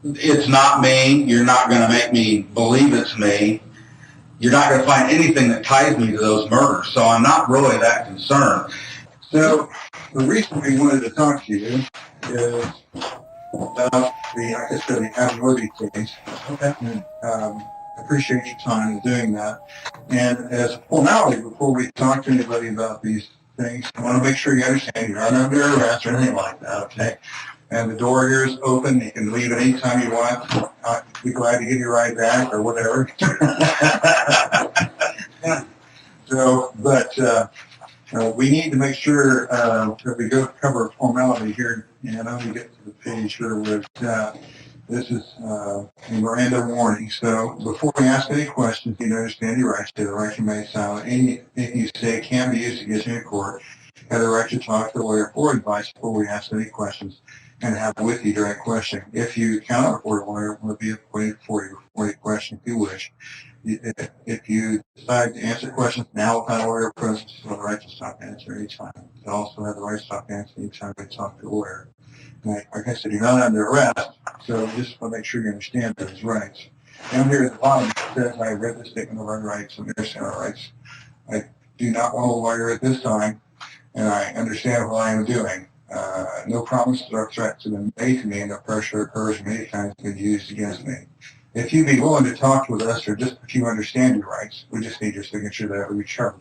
it's not me. You're not going to make me believe it's me. You're not going to find anything that ties me to those murders. So I'm not really that concerned. So the reason we wanted to talk to you is about the, like I said, the Abby case. Okay. And, appreciate your time in doing that. And as a formality, before we talk to anybody about these things, I want to make sure you understand you're not under arrest or anything like that, okay? And the door here is open. You can leave anytime you want. I'd be glad to give you a ride back or whatever. So, but we need to make sure that we go cover a formality here. And I'm going to get to the page here where this is a Miranda warning. So before we ask any questions, you understand your rights to the right to remain silent. Anything you say can be used against you in court. You have the right to talk to the lawyer for advice before we ask any questions and have with you during questioning. If you cannot afford a lawyer, we'll be appointed for you before you question if you wish. If you decide to answer questions now without a lawyer present, you have the right to stop answering any time. You also have the right to stop answering any time we talk to a lawyer. Like I said, you're not under arrest, so just want to make sure you understand those rights. Down here at the bottom, it says, I read the statement of our rights and understand our rights. I do not want a lawyer at this time, and I understand what I am doing. No promises or threats have been made to me, and no pressure occurs from any kind has been used against me. If you'd be willing to talk with us, or just if you understand your rights, we just need your signature that we charge.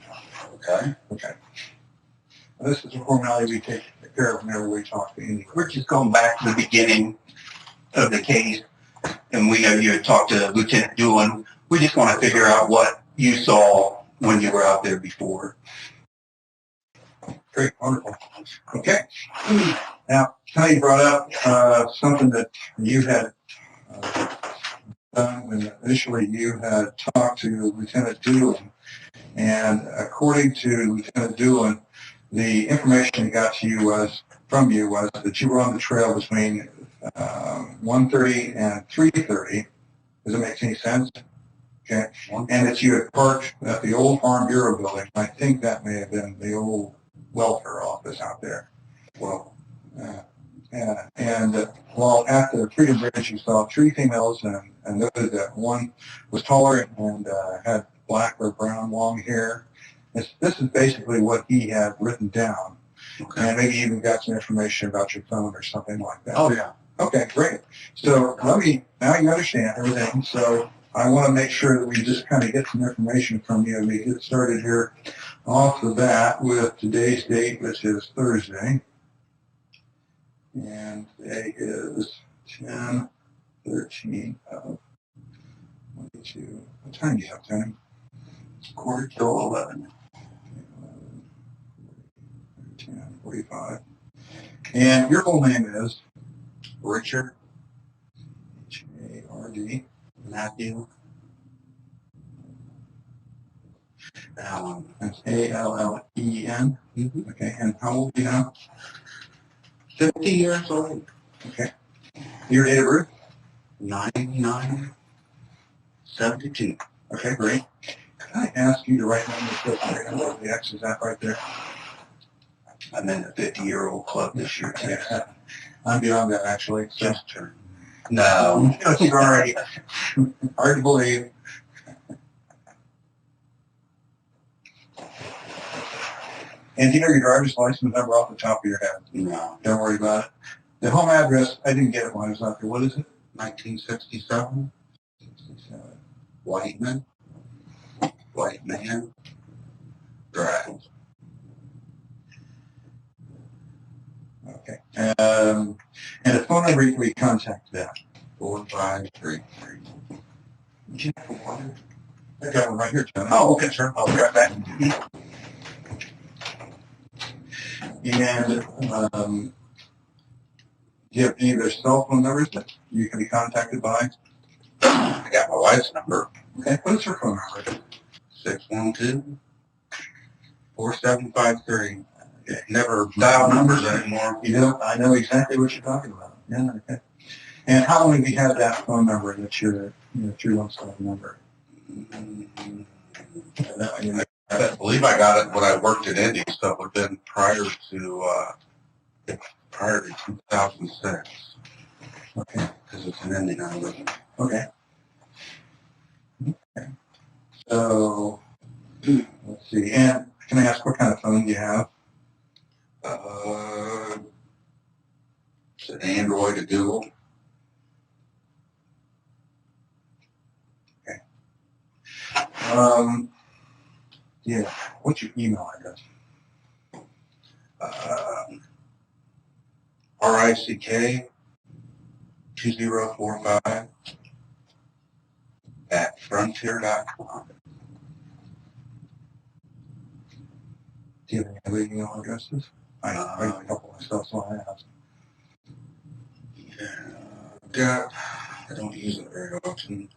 Okay. Okay. This is a formality we take care of whenever we talk to anyone. We're just going back to the beginning of the case, and we know you had talked to Lieutenant Doolin. We just want to figure out what you saw when you were out there before. Great, wonderful. Okay. Now, Connie brought up something that you had done when initially you had talked to Lieutenant Doolin. And according to Lieutenant Doolin, the information he got to you was that you were on the trail between 1:30 and 3:30. Does it make any sense? Okay. And that you had parked at the old Farm Bureau building. I think that may have been the old welfare office out there. Well, while at the Freedom Bridge, you saw 3 females and noted that one was taller and had black or brown long hair. This is basically what he had written down. Okay. And maybe even got some information about your phone or something like that. Oh, yeah. Okay, great. So now you understand everything. So I want to make sure that we just kind of get some information from you. We get started here off the bat with today's date, which is Thursday. And today is 10/13/22. What time do you have, Tony? It's 11:15. 10:45. And your full name is? Richard. H-A-R-D. Matthew. Allen. That's A-L-L-E-N. Mm-hmm. Okay, and how old are you now? 50 years old. Okay. Your date of birth? 99/72. Okay, great. Can I ask you to write down the X? Is that right there? I'm in the 50-year-old club this year, too. Yeah. I'm beyond that, actually. So. Just turned. No. You're already hard to believe. And do you know your driver's license number off the top of your head? No. Don't worry about it. The home address, I didn't get it when I was out there. What is it? 1967. White man Drive. Okay. And the phone number you can contact that. 4533. Did you have the water? I got one right here, John. Oh, okay, sure. I'll be right back. And do you have any of their cell phone numbers that you can be contacted by? I got my wife's number. Okay. What is her phone number? 612-4753. Never dial numbers anymore. You know, I know exactly what you're talking about. Yeah, okay. And how long have you had that phone number that's your 317 number? I believe I got it when I worked at Indy, so it would have been prior to 2006. Okay. Because it's an ending number. Okay. Okay. So, let's see. And can I ask what kind of phone you have? It's an Android, a Google. Okay. Yeah. What's your email address? RICK2045 @frontier.com. Do you have any other email addresses? I write a couple myself, so I asked. Yeah, I don't use it very often.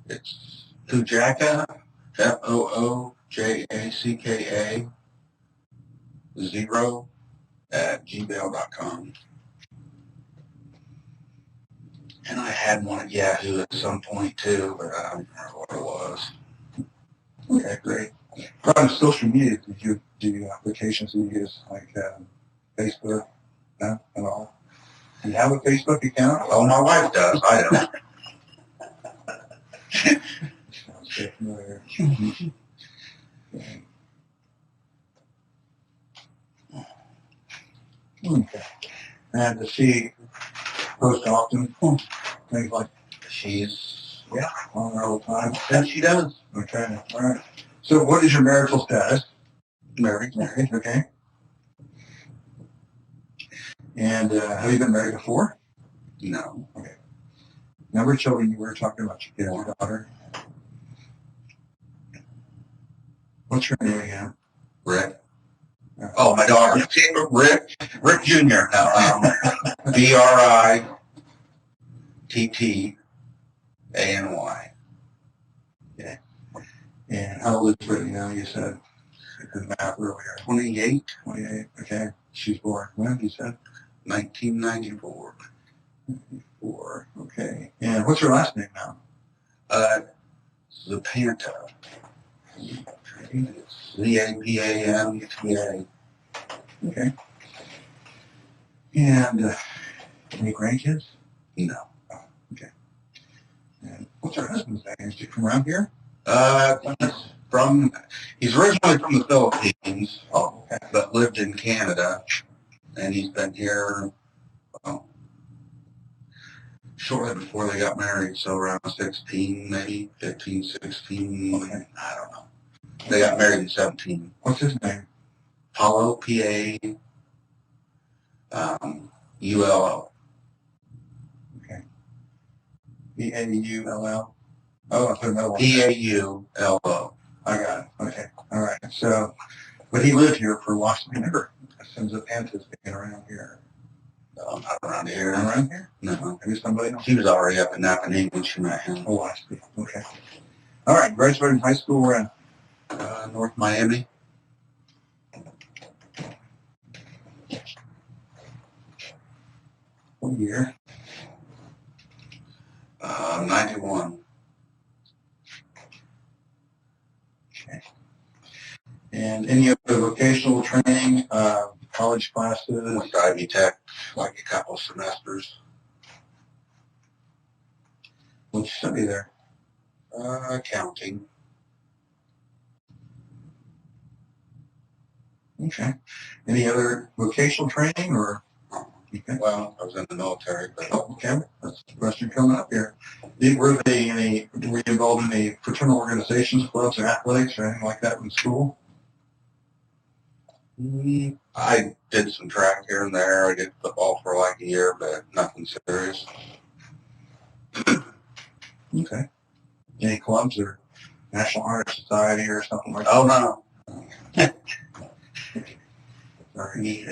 It's Foojaka, FOOJACKA 0 @gmail.com. And I had one at Yahoo at some point too, but I don't remember what it was. Okay, great. What kind of social media do you applications do you use, like Facebook? No, at all? Do you have a Facebook account? Well, my wife does. I don't. Sounds so familiar. Okay. And does she post often? Things like She's, on there all the time? and she does. Okay, all right. So what is your marital status? Married. Married, okay. And have you been married before? No. Okay. Number of children you were talking about, your daughter? What's her name again? Rick. Oh, my daughter. Rick Jr. No, BRITTANY. Okay. And how old is Brittany now? You said the math earlier. 28. 28. Okay. She's born when? You said 1994. 4. Okay. And what's her last name now? Zapanta. ZAPANTA. Okay. And any grandkids? No. Oh, okay. And what's her husband's name? Is he from around here? He's originally from the Philippines, Oh, okay. but lived in Canada, and he's been here shortly before they got married, so around 16, maybe 15, 16. Okay. I don't know. They got married in 17. What's his name? Paulo, P-A-U-L-O. Okay. P-A-U-L-L. Oh, I put another one. P-A-U-L-O. I got it. Okay. All right. So, but he lived here for a while. He never assumes that Panta's being around here. No, not around here. Not around here? No. Maybe somebody else? He was already up in Napanee when she met him. Oh, I see. Okay. All right. Graduated high school where at? North Miami. What year? 91. Okay. And any other vocational training, college classes? Went to Ivy Tech like a couple semesters. What'd you study there? Accounting. Okay. Any other vocational training or? Okay. Well, I was in the military, but Oh, okay. That's the question coming up here. Were you involved in any fraternal organizations, clubs, or athletics, or anything like that in school? I did some track here and there. I did football for like a year, but nothing serious. Okay. Any clubs or National Honor Society or something like that? Oh, no. Sorry.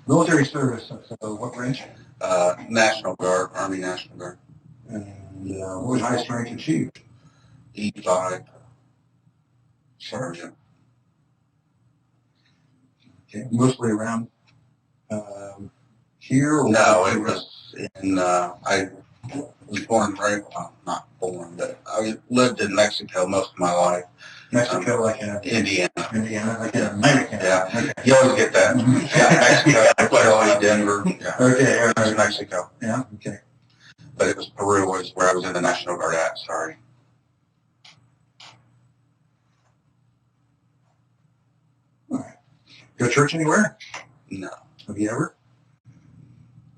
Military service. So what branch? National Guard, Army National Guard. And what was highest rank achieved? E5 Sergeant. Okay. Mostly around here? Or No, it was in, I was born and raised, well, not born, but I lived in Mexico most of my life. Mexico, like in Indiana. Indiana, like in America. Yeah. Okay. You always get that. Yeah, Mexico, Philly, Denver. Yeah. Okay, all It was right. Mexico. Yeah, okay. But it was Peru was where I was in the National Guard at, sorry. All right. Go to church anywhere? No. Have you ever?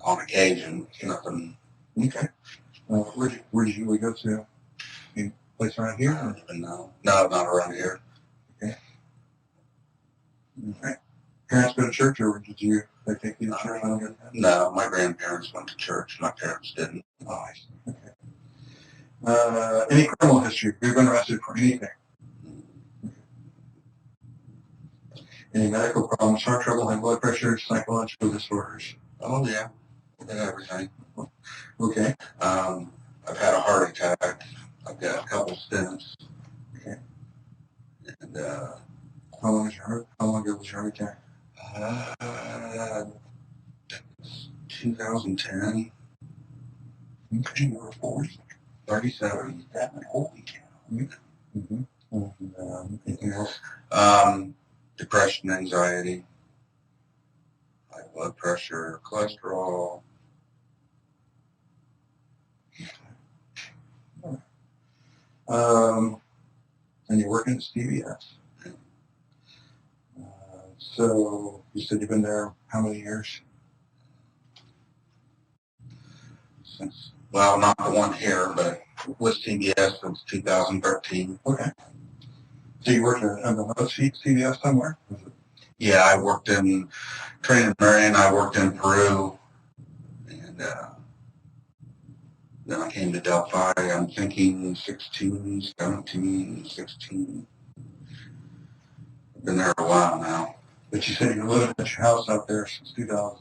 On occasion, nothing. Okay. Where did you go to? Any place around here? I don't even know. No, not around here. Okay. Okay. Parents go to church, or did they take you to church? No, my grandparents went to church. My parents didn't. Oh, I see. Okay. Any criminal history? Have you been arrested for anything? Any medical problems, heart trouble, high blood pressure, psychological disorders? Oh, yeah. Everything. Okay. I've had a heart attack. I've got a couple stents. Okay. And, how long ago was your heart attack? 2010. Okay, you were 40. 37. Holy cow. Mm-hmm. Anything else? Depression, anxiety, high blood pressure, cholesterol. And you're working at CVS. So you said you've been there how many years? Since, well, not the one here, but with CVS since 2013. Okay. So you worked at another CVS somewhere? Yeah, I worked in Training Marion, I worked in Peru, and then I came to Delphi. I'm thinking 16, 17, 16. I've been there a while now. But you said you're living at your house out there since 2000.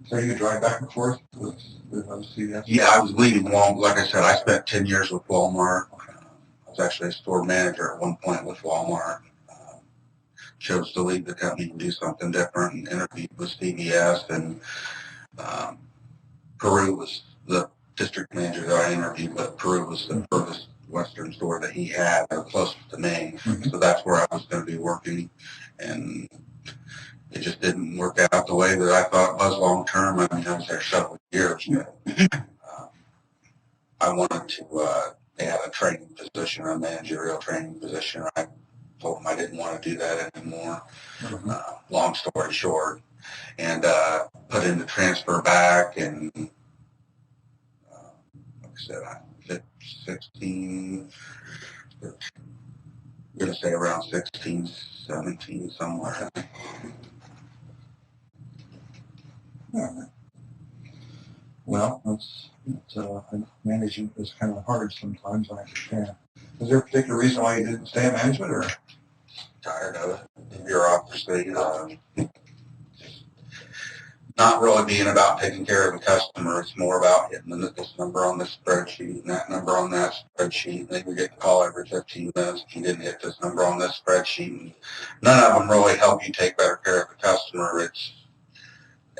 So you drive back and forth with CVS? Yeah, I was leading Walmart. Like I said, I spent 10 years with Walmart. I was actually a store manager at one point with Walmart. Chose to leave the company and do something different, and interviewed with CVS, and Peru was the district manager that I interviewed with. Peru was the furthest western store that he had, or closest to me. Mm-hmm. So that's where I was going to be working, and it just didn't work out the way that I thought it was long term. I mean, I was there several years, but I wanted to, they had a training position, a managerial training position. I told them I didn't want to do that anymore. Mm-hmm. Long story short, and put in the transfer back, and like I said, I 16, I'm going to say around 16, 17, somewhere. All right. Well, managing is kind of hard sometimes, I understand. Is there a particular reason why you didn't stay in management, or? Tired of it. The bureaucracy. Not really being about taking care of the customer. It's more about hitting this number on this spreadsheet and that number on that spreadsheet. And then we get the call every 15 minutes. If you didn't hit this number on this spreadsheet, and none of them really help you take better care of the customer.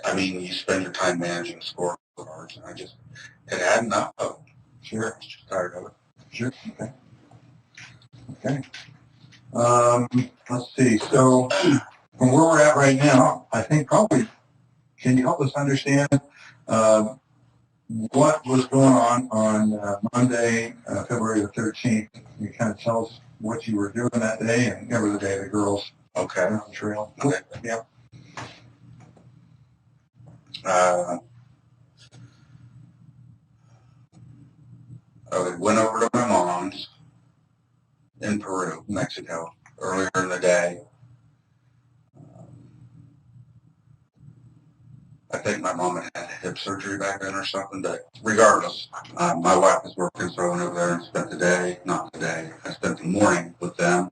I mean, you spend your time managing scorecards, and I just had enough of it. Sure. I was just tired of it. Sure. Okay. Okay. Let's see. So from where we're at right now, I think probably, can you help us understand what was going on Monday, February the 13th? Can you kind of tell us what you were doing that day, and every day the girls on the trail? Okay. Yeah. I went over to my mom's in Peru, Mexico, earlier in the day. I think my mom had hip surgery back then or something, but regardless, my wife was working, so I went over there and spent the day, not the day, I spent the morning with them.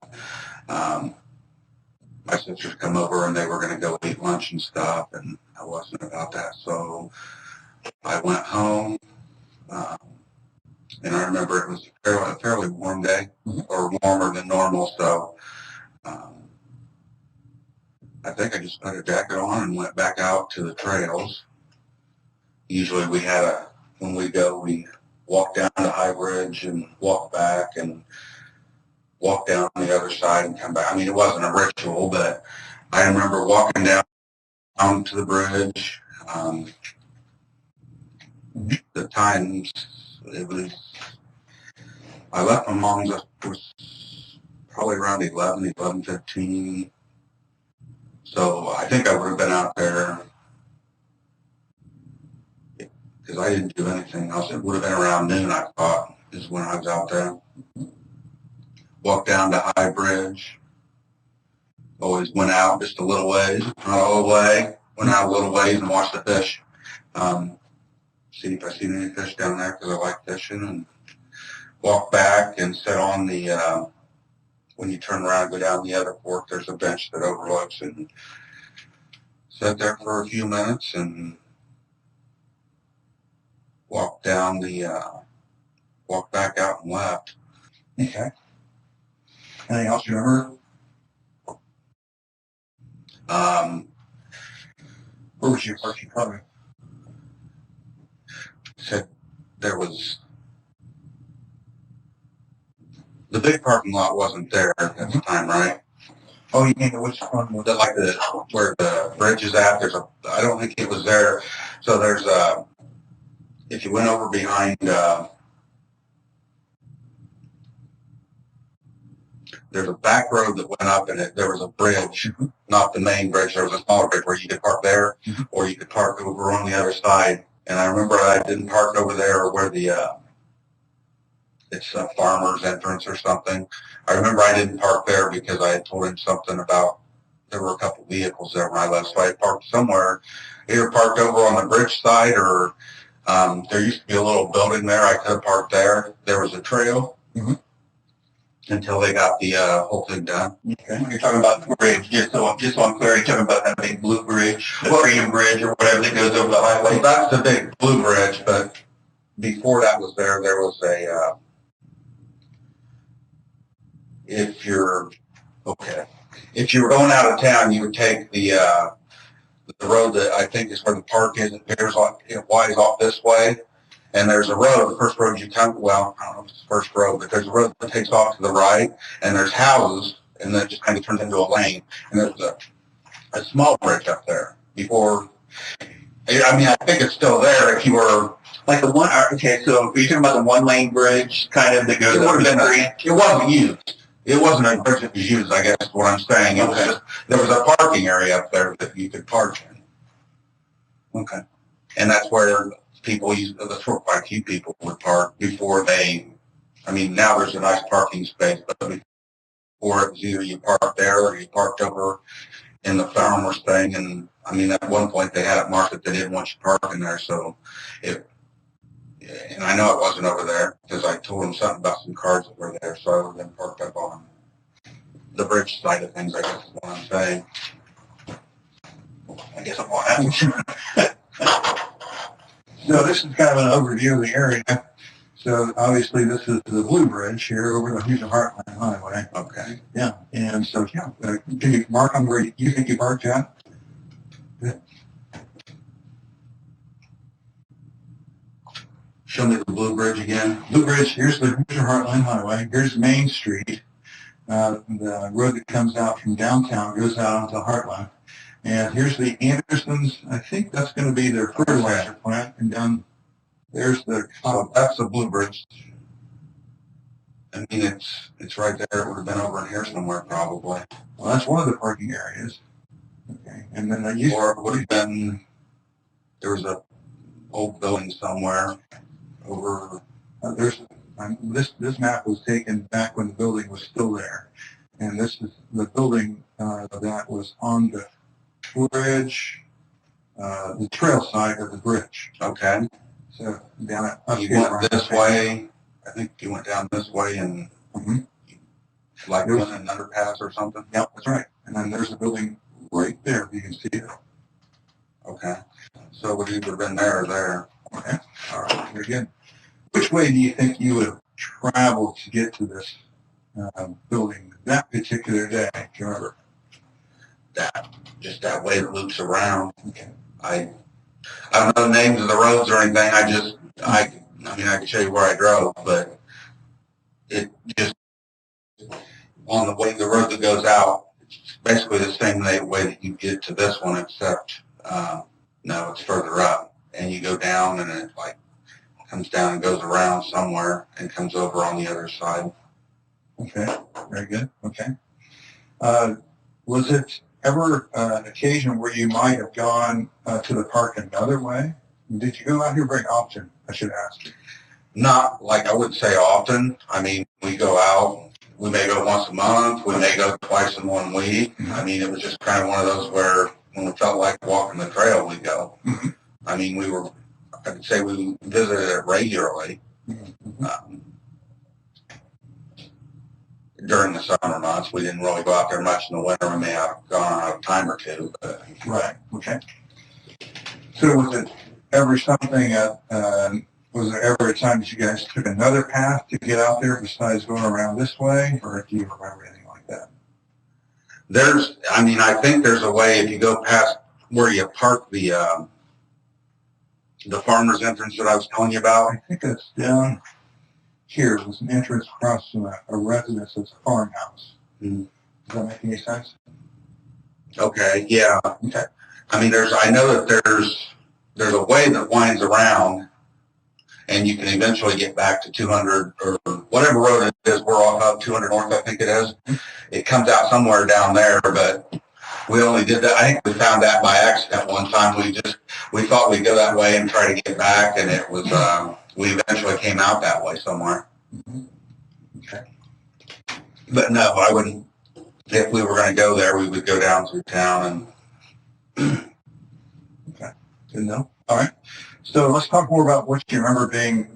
My sisters come over and they were going to go eat lunch and stuff, and I wasn't about that, so I went home, and I remember it was a fairly warm day, or warmer than normal, so I think I just put a jacket on and went back out to the trails. Usually we had when we go, we walk down to High Bridge and walk back and walk down the other side and come back. I mean, it wasn't a ritual, but I remember walking down to the bridge. The times, it was, I left my mom's, it was probably around 11:15. So I think I would have been out there, because I didn't do anything else. It would have been around noon, I thought, is when I was out there. Walked down to High Bridge. Always went out just a little ways, not all the way. Went out a little ways and watched the fish. See if I seen any fish down there, because I like fishing. And walked back and sat on the, when you turn around and go down the other fork, there's a bench that overlooks, and sat there for a few minutes and walked down the, walked back out and left. Okay. Anything else you remember? Where was your parking car? Said there was, the big parking lot wasn't there at the time, right? Oh, you mean which one? Like where the bridge is at, there's a, I don't think it was there. So there's a, if you went over behind, there's a back road that went up, and there was a bridge, not the main bridge. There was a smaller bridge where you could park there, or you could park over on the other side. And I remember I didn't park over there where the, it's a farmer's entrance or something. I remember I didn't park there because I had told him something about, there were a couple vehicles there when I left, so I parked somewhere, either parked over on the bridge side, or there used to be a little building there. I could have parked there. There was a trail until they got the whole thing done. Okay. When you're talking about the bridge, just so I'm clear, you're talking about that big blue bridge, the Freedom Bridge, or whatever that goes over the highway. Well, that's the big blue bridge, but before that was there was a, if you're going out of town, you would take the road that I think is where the park is. It winds off this way, and there's a road. The first road you come, well, I don't know if it's the first road, but there's a road that takes off to the right, and there's houses, and then it just kind of turns into a lane. And there's a small bridge up there before. I mean, I think it's still there if you were. Like the one, okay, so are you talking about the one-lane bridge kind of that goes over the street? It wasn't used. It wasn't a bridge that was used, I guess is what I'm saying. It was just, there was a parking area up there that you could park in. Okay. And that's where people that's where quite a few people would park before they, I mean, now there's a nice parking space, but before it was either you parked there or you parked over in the farmer's thing. And I mean, at one point they had it marked that they didn't want you parking there. So and I know it wasn't over there because I told them something about some cars that were there, so I would have been parked up on the bridge side of things, I guess is what I'm saying. I guess I'm on that. So this is kind of an overview of the area. So obviously this is the Blue Bridge here over the Houston Heartland Highway. Okay. Yeah, and so yeah, can you mark on where you think you parked at? Show me the Blue Bridge again. Blue Bridge, here's the Houston Heartland Highway. Here's Main Street. The road that comes out from downtown goes out onto Heartland. And here's the Andersons. I think that's going to be their fertilizer plant. And down there's the... So that's the Blue Bridge. I mean, it's right there. It would have been over in here somewhere probably. Well, that's one of the parking areas. Okay. And then it would have been, there was a old building somewhere over... This map was taken back when the building was still there. And this is the building that was on the bridge, the trail side of the bridge. Okay. So down up you here, went this way. I think you went down this way and like doing an underpass or something. Yep, that's right. And then there's a building right there. You can see it. Okay. So it would either have been there or there. Okay. All right. Very good. Which way do you think you would have traveled to get to this building that particular day? Do you remember? Just that way that loops around. Okay. I I don't know the names of the roads or anything. I mean, I can show you where I drove, but it just, on the way, the road that goes out, it's basically the same way that you get to this one, except, no, it's further up. And you go down and it like comes down and goes around somewhere and comes over on the other side. Okay, very good. Okay. Was it ever an occasion where you might have gone to the park another way? Did you go out here very often? I should ask. Not like, I wouldn't say often. I mean, we go out, we may go once a month, we may go twice in 1 week. I mean, it was just kind of one of those where when we felt like walking the trail, we go. I mean, I could say we visited it regularly. During the summer months, we didn't really go out there much in the winter. We may have gone out a time or two. But. Right. Okay. So was it ever something was there ever a time that you guys took another path to get out there besides going around this way, or do you remember anything like that? I think there's a way if you go past where you park the farmer's entrance that I was telling you about. I think it's down here. There's an entrance across from a residence that's a farmhouse. Mm-hmm. Does that make any sense? Okay, yeah. Okay. I mean, I know that there's a way that winds around, and you can eventually get back to 200 or whatever road it is. We're off of 200 North, I think it is. It comes out somewhere down there, but we only did that. I think we found that by accident one time. We thought we'd go that way and try to get back, and it was we eventually came out that way somewhere. Okay. But no, I wouldn't. If we were going to go there, we would go down through town and. Okay. Good enough. All right. So let's talk more about what you remember doing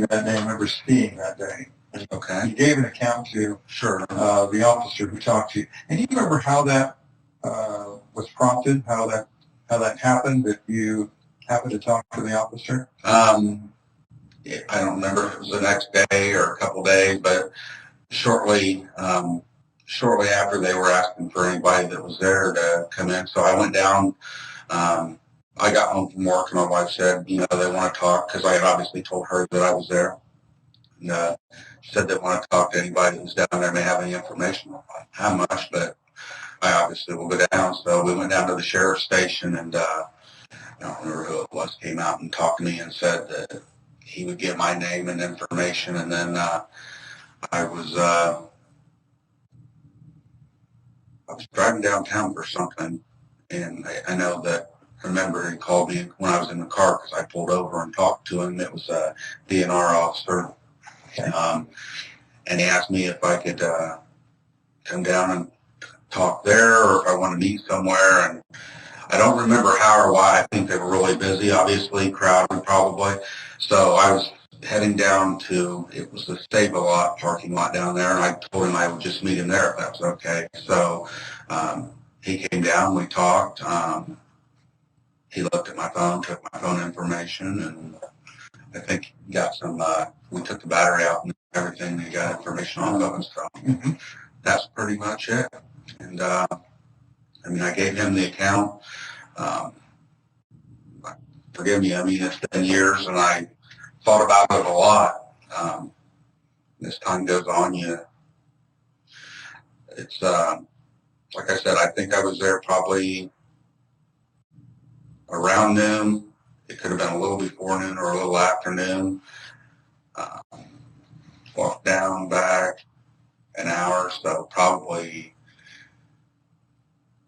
that day, remember seeing that day. Okay. You gave an account to the officer who talked to you, and you remember how that was prompted, how that happened, that you happened to talk to the officer. I don't remember if it was the next day or a couple days, but shortly after they were asking for anybody that was there to come in, so I went down. I got home from work, and my wife said, they want to talk, because I had obviously told her that I was there. And she said they want to talk to anybody who's down there, may have any information. How much, but I obviously will go down. So we went down to the sheriff's station, and I don't remember who it was, came out and talked to me and said that he would get my name and information. And then I was driving downtown for something, and I know that I remember he called me when I was in the car because I pulled over and talked to him. It was a DNR officer. Okay. And he asked me if I could come down and talk there, or if I want to meet somewhere. And I don't remember how or why. I think they were really busy, obviously, crowded probably. So I was heading down to, it was the Save-A-Lot parking lot down there, and I told him I would just meet him there if that was okay. So he came down, we talked. He looked at my phone, took my phone information, and I think he got some, we took the battery out and everything, and he got information on it. So that's pretty much it. And I gave him the account. Forgive me, it's been years, and I thought about it a lot. As time goes on, it's, like I said, I think I was there probably around noon. It could have been a little before noon or a little after noon. Walked down, back an hour, so probably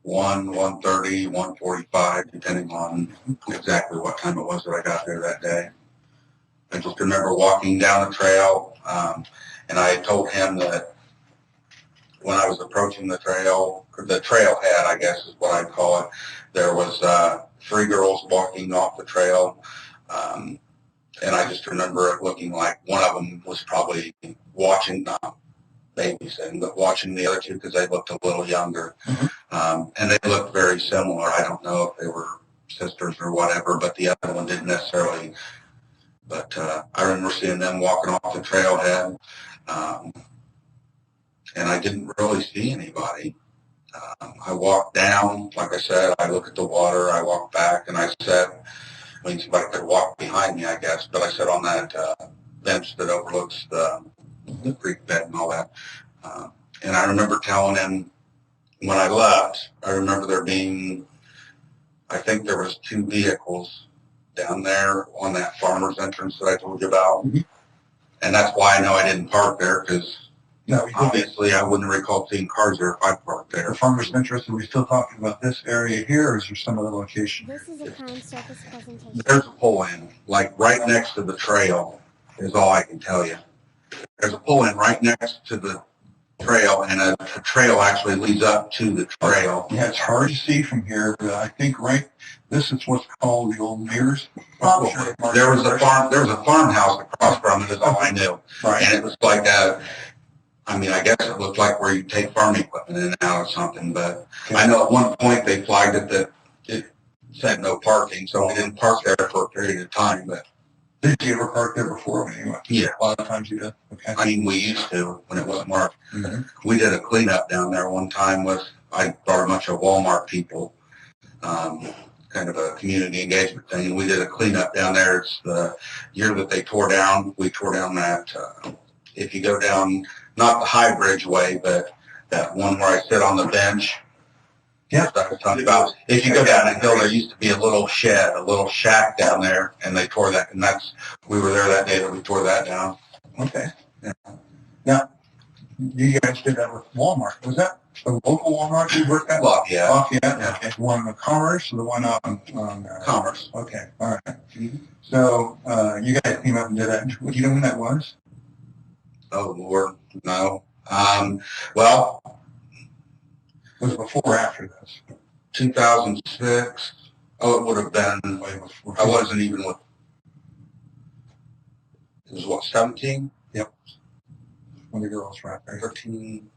1:30, 1:45, depending on exactly what time it was that I got there that day. I just remember walking down the trail, and I had told him that when I was approaching the trail, or the trailhead, I guess is what I'd call it, there was 3 girls walking off the trail, and I just remember it looking like one of them was probably watching, not babysitting, but watching the other 2 because they looked a little younger. And they looked very similar. I don't know if they were sisters or whatever, but the other one didn't necessarily. But I remember seeing them walking off the trailhead, and I didn't really see anybody. I walked down, like I said, I look at the water, I walk back, and I sat, I mean, somebody could walk behind me, I guess, but I sat on that bench that overlooks the creek bed and all that. And I remember telling him when I left, I remember there being, I think there was 2 vehicles down there on that farmer's entrance that I told you about. Mhm. And that's why I know I didn't park there, because No, obviously I wouldn't recall seeing cars there if I parked there. the farmer's interest, are we still talking about this area here, or is there some other location? This is a Crime Circus presentation. There's a pull-in, like right next to the trail is all I can tell you. There's a pull-in right next to the trail, and a trail actually leads up to the trail. Yeah, it's hard to see from here, but I think this is what's called the old Mears. Probably. There was a farmhouse across from it is all I knew. Right. And it was like I mean, I guess it looked like where you take farm equipment in and out or something, but Okay. I know at one point they flagged it that it said no parking, so we didn't park there for a period of time, but Did you ever park there before when you went? yeah. A lot of times you did. Okay. I mean, we used to when it wasn't marked. Mhm. We did a cleanup down there one time I brought a bunch of Walmart people, kind of a community engagement thing, and we did a cleanup down there. It's the year that they tore down. We tore down that, if you go down, not the High Bridge way, but that one where I sit on the bench. Yeah. That I was talking about. If you go down that hill, there used to be a little shed, a little shack down there, and they tore that, and we were there that day that we tore that down. Okay. Yeah. Now, you guys did that with Walmart. Was that a local Walmart you worked at? Lafayette. Lafayette. Yeah. Okay. One in Commerce or the one on Commerce. Okay. All right. So you guys came up and did that. Do you know when that was? Oh, Lord, no. Well, It was before or after this? 2006. Oh, it would have been, I wasn't even with, it was what, 17? Yep. When the girls were out there. 13.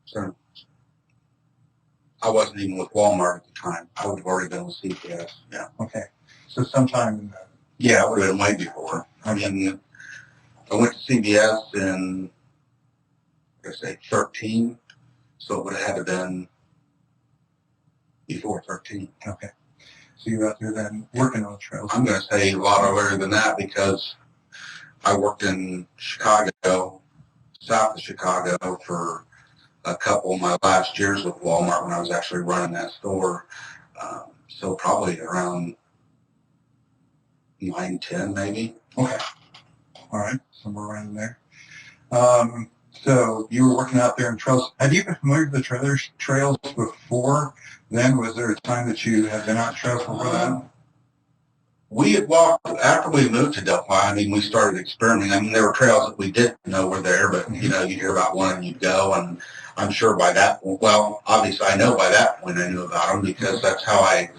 So I wasn't even with Walmart at the time. I would have already been with CPS. Yeah. Okay. So sometime in that. Yeah, it would have been way before. I mean, I went to CBS in, I say, 13. So it would have had to been before 13. Okay. So you were out there then working on the trails. I'm going to say a lot earlier than that because I worked in Chicago, south of Chicago, for a couple of my last years with Walmart when I was actually running that store. So probably around 9, 10 maybe. Okay. All right. Somewhere around there. So you were working out there in trails. Had you been familiar with the trails before then? Was there a time that you had been out trails before that? We had walked, after we moved to Delphi, I mean, we started experimenting. I mean, there were trails that we didn't know were there, but, you know, you'd hear about one and you'd go, and I'm sure by that point, well, obviously I know by that point I knew about them because that's how I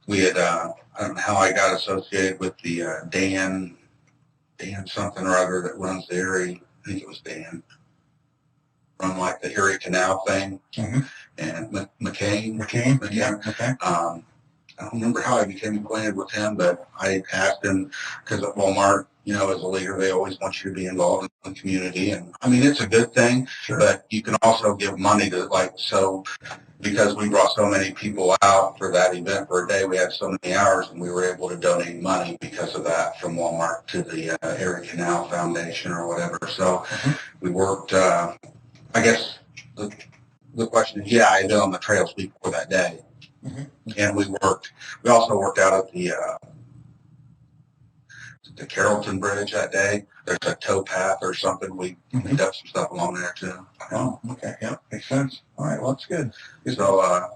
don't know how I got associated with the Dan something or other that runs the Erie, I think it was Dan, run like the Erie Canal thing, and McCain. Yeah. Okay. I don't remember how I became acquainted with him, but I asked him because at Walmart, you know, as a leader, they always want you to be involved in the community. And I mean, it's a good thing, Sure. but you can also give money to because we brought so many people out for that event for a day, we had so many hours and we were able to donate money because of that from Walmart to the Erie Canal Foundation or whatever. So we worked, I guess the question is, yeah, I did on the trails before that day. And we also worked out at the Carrollton Bridge that day. There's a tow path or something. We did some stuff along there too. Oh, okay. Yeah, makes sense. All right, well, that's good. So,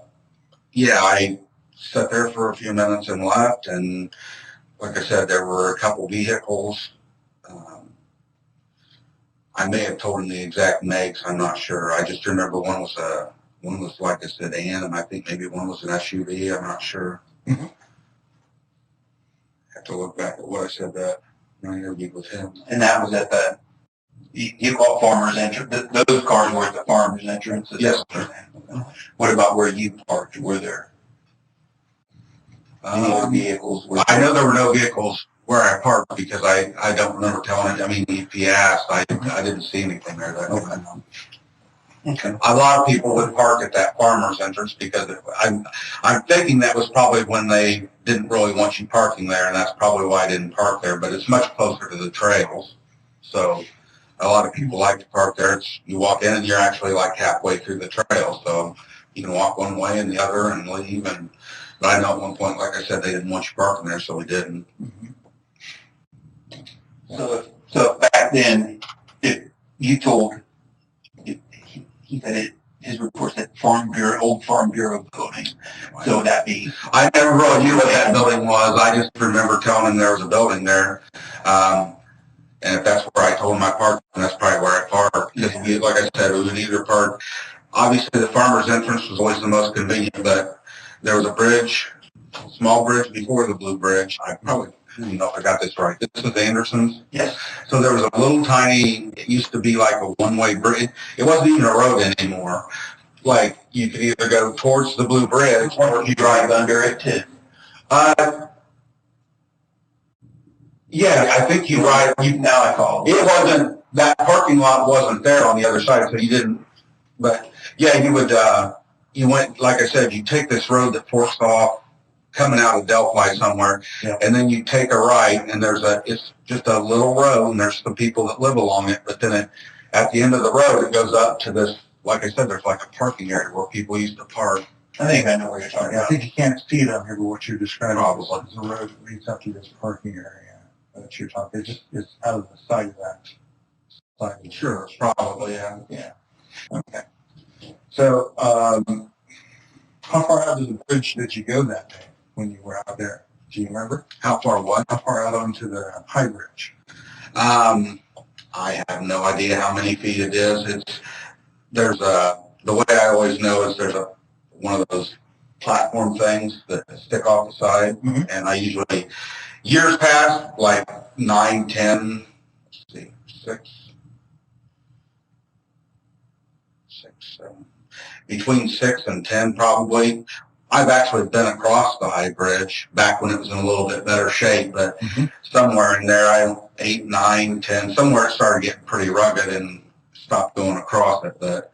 yeah, I sat there for a few minutes and left. And like I said, there were a couple vehicles. I may have told him the exact makes. I'm not sure. I just remember one was like a sedan, and I think maybe one was an SUV. I'm not sure. Have to look back at what I said that when I interviewed with him. And that was at the, you call farmer's entrance, those cars were at the farmer's entrance? Yes, sir. What about where you parked? Were there any other vehicles? I know there were no vehicles where I parked because I don't remember telling it. I mean, if he asked, I didn't see anything there that Okay. A lot of people would park at that farmer's entrance because I'm thinking that was probably when they didn't really want you parking there, and that's probably why I didn't park there, but it's much closer to the trails. So a lot of people like to park there. You walk in and you're actually like halfway through the trail, so you can walk one way and the other and leave. But I know at one point, like I said, they didn't want you parking there, so we didn't. So back then, if you told, he said his report said old Farm Bureau building. So would that be? I never really knew what that building was. I just remember telling him there was a building there. And if that's where I told him I parked, that's probably where I parked. Because like I said, we would either park. Obviously, the farmer's entrance was always the most convenient, but there was a bridge, a small bridge before the blue bridge. I don't know if I got this right. This was Anderson's. Yes. So there was a little tiny, it used to be like a one-way bridge. It wasn't even a road anymore. Like, you could either go towards the blue bridge Or you drive under it too. Yeah, I think you ride. Now I follow. It wasn't, that parking lot wasn't there on the other side, so you didn't, but yeah, you would, you went, like I said, you take this road that forks off coming out of Delphi somewhere, and then you take a right, and it's just a little road, and there's some people that live along it, but then at the end of the road, it goes up to this, like I said, there's like a parking area where people used to park. I think I know what you're talking about. I think you can't see it on here, but what you're describing is the road that leads up to this parking area that you're talking. It's out of the side of that side. Sure, probably, yeah. Yeah. Okay. So, how far out of the bridge did you go that day when you were out there? Do you remember? How far what? How far out onto the high bridge? I have no idea how many feet it is. The way I always know is there's one of those platform things that stick off the side, and I usually, years past, like 9, 10, let's see, 6, 7, between 6 and 10 probably. I've actually been across the high bridge back when it was in a little bit better shape, but somewhere in there, 8, 9, 10, somewhere it started getting pretty rugged and stopped going across it. But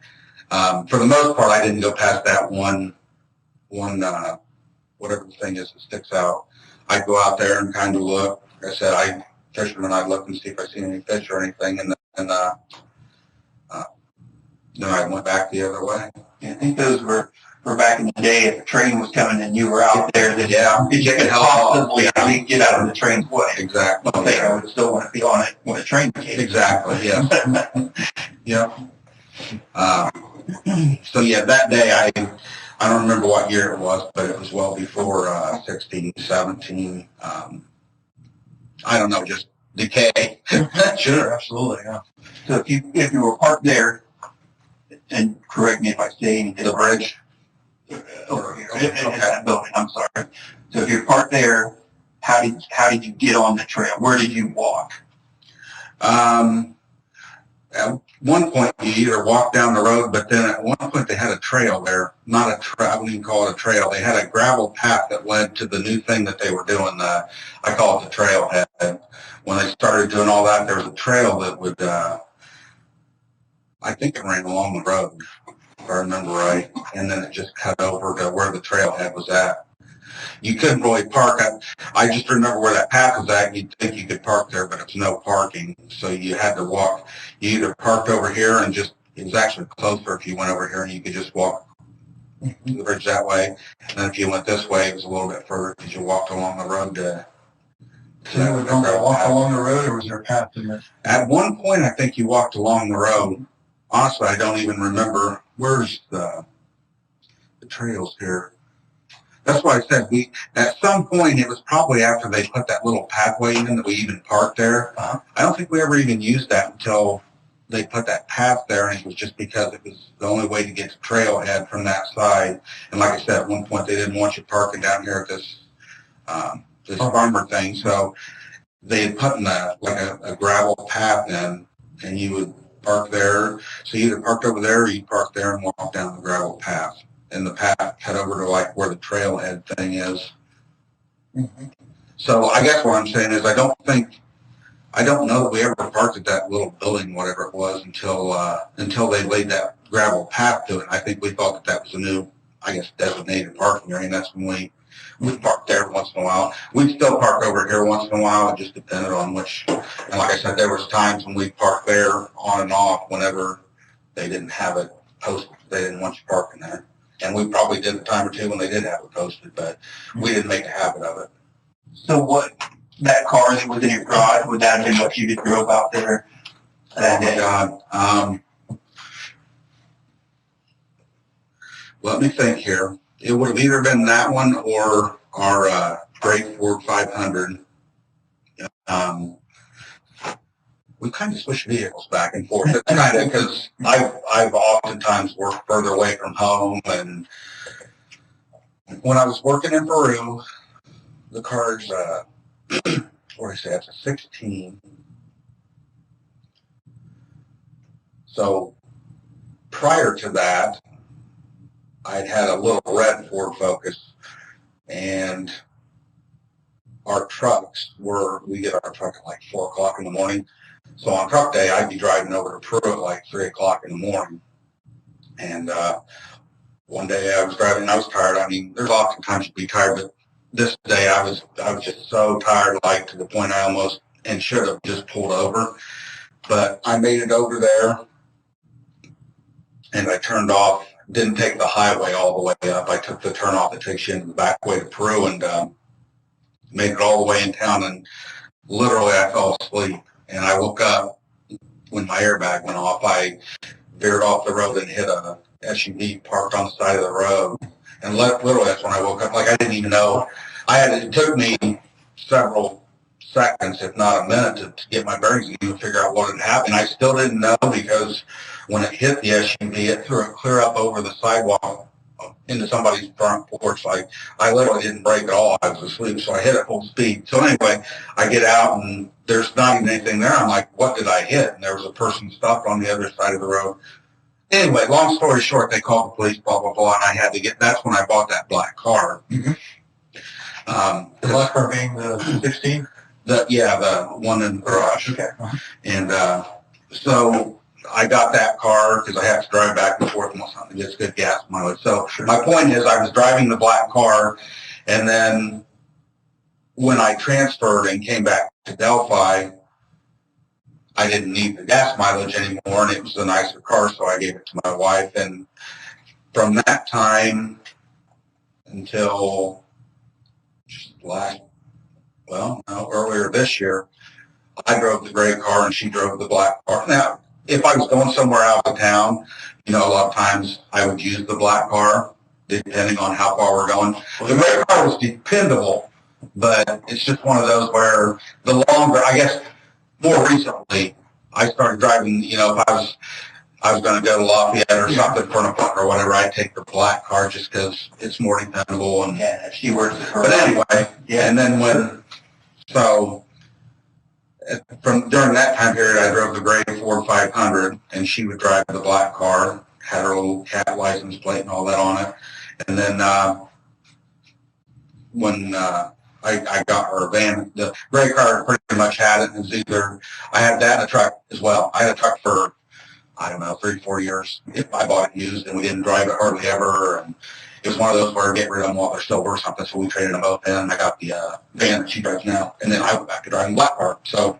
for the most part, I didn't go past that one whatever the thing is that sticks out. I'd go out there and kind of look. Like I said, fishermen, I'd look and see if I see any fish or anything, and then I went back the other way. Yeah, I think those were back in the day. If a train was coming and you were out there, that you could possibly get out of the train's way. Exactly. I think I would still want to be on it when a train came. Exactly. Yeah. Yeah. So yeah, that day I don't remember what year it was, but it was well before 16, 17. I don't know, just decay. Sure, absolutely, yeah. So if you were parked there, and correct me if I say anything. The bridge? Over here, in that building, I'm sorry. So if you're parked there, how did you get on the trail? Where did you walk? At one point, you either walked down the road, but then at one point they had a trail there. Not a trail, I wouldn't even call it a trail. They had a gravel path that led to the new thing that they were doing. I call it the trailhead. When they started doing all that, there was a trail that would, I think it ran along the road, if I remember right, and then it just cut over to where the trailhead was at. You couldn't really park. I just remember where that path was at. You'd think you could park there, but it's no parking. So you had to walk. You either parked over here and it was actually closer if you went over here and you could just walk the bridge that way. And then if you went this way, it was a little bit further because you walked along the road So you would walk along the road, or was there a path in there? At one point, I think you walked along the road. Honestly, I don't even remember. Where's the trails here? That's why I said at some point, it was probably after they put that little pathway in that we even parked there. I don't think we ever even used that until they put that path there, and it was just because it was the only way to get to trailhead from that side. And like I said, at one point, they didn't want you parking down here at this farmer thing, so they had put in a gravel path in, and you would park there. So you either parked over there or you parked there and walked down the gravel path. And the path cut over to where the trailhead thing is. So I guess what I'm saying is I I don't know that we ever parked at that little building, whatever it was, until they laid that gravel path to it. I think we thought that was a new, I guess, designated parking area, and that's when we parked there once in a while. We'd still park over here once in a while. It just depended on which, and like I said, there was times when we parked there on and off whenever they didn't have it posted. They didn't want you parking there. And we probably did a time or two when they did have it posted, but we didn't make a habit of it. So that car that was in your garage, would that have been what you just drove out there that day? Oh my God. Let me think here. It would have either been that one or our great Ford 500. We kind of switch vehicles back and forth. It's kind of because I've oftentimes worked further away from home, and when I was working in Peru, the car's what do I say? It's a 16. So prior to that, I'd had a little red Ford Focus, and our trucks we get our truck at like 4 o'clock in the morning. So on truck day, I'd be driving over to Peru at like 3 o'clock in the morning. And one day I was driving and I was tired. I mean, there's oftentimes you'd be tired, but this day I was just so tired, like to the point I almost and should have just pulled over. But I made it over there and I turned off, didn't take the highway all the way up. I took the turn off that takes you into the back way to Peru, and made it all the way in town, and literally I fell asleep. And I woke up when my airbag went off. I veered off the road and hit a SUV parked on the side of the road. And literally that's when I woke up. Like I didn't even know. It took me several seconds, if not a minute, to get my bearings and even figure out what had happened. I still didn't know, because when it hit the SUV, it threw it clear up over the sidewalk into somebody's front porch. Like I literally didn't brake at all. I was asleep, so I hit it full speed. So anyway, I get out and there's not even anything there. I'm like, what did I hit? And there was a person stopped on the other side of the road. Anyway, long story short, they called the police, blah, blah, blah, and I had to that's when I bought that black car. Mm-hmm. The black car being the 16? The one in the garage. Okay. And so I got that car because I have to drive back and forth and something gets good gas mileage. So my point is, I was driving the black car, and then when I transferred and came back to Delphi, I didn't need the gas mileage anymore, and it was a nicer car, so I gave it to my wife. And from that time until earlier this year, I drove the gray car and she drove the black car. Now, if I was going somewhere out of town, a lot of times I would use the black car, depending on how far we're going. The gray car was dependable, but it's just one of those where the longer, I guess, more recently, I started driving, if I was going to go to Lafayette or something for an appointment or whatever, I'd take the black car just because it's more dependable. And yeah, she works at her. But anyway, yeah, and then during that time period, I drove the gray Ford 500, and she would drive the black car, had her little cat license plate and all that on it. And then when I got her van, the gray car pretty much had it. It was either, I had that and a truck as well. I had a truck for, 3-4 years. I bought it used, and we didn't drive it hardly ever. And it was one of those where get rid of them while they're still worth something, so we traded them both in, and I got the van that she drives now. And then I went back to driving black car. So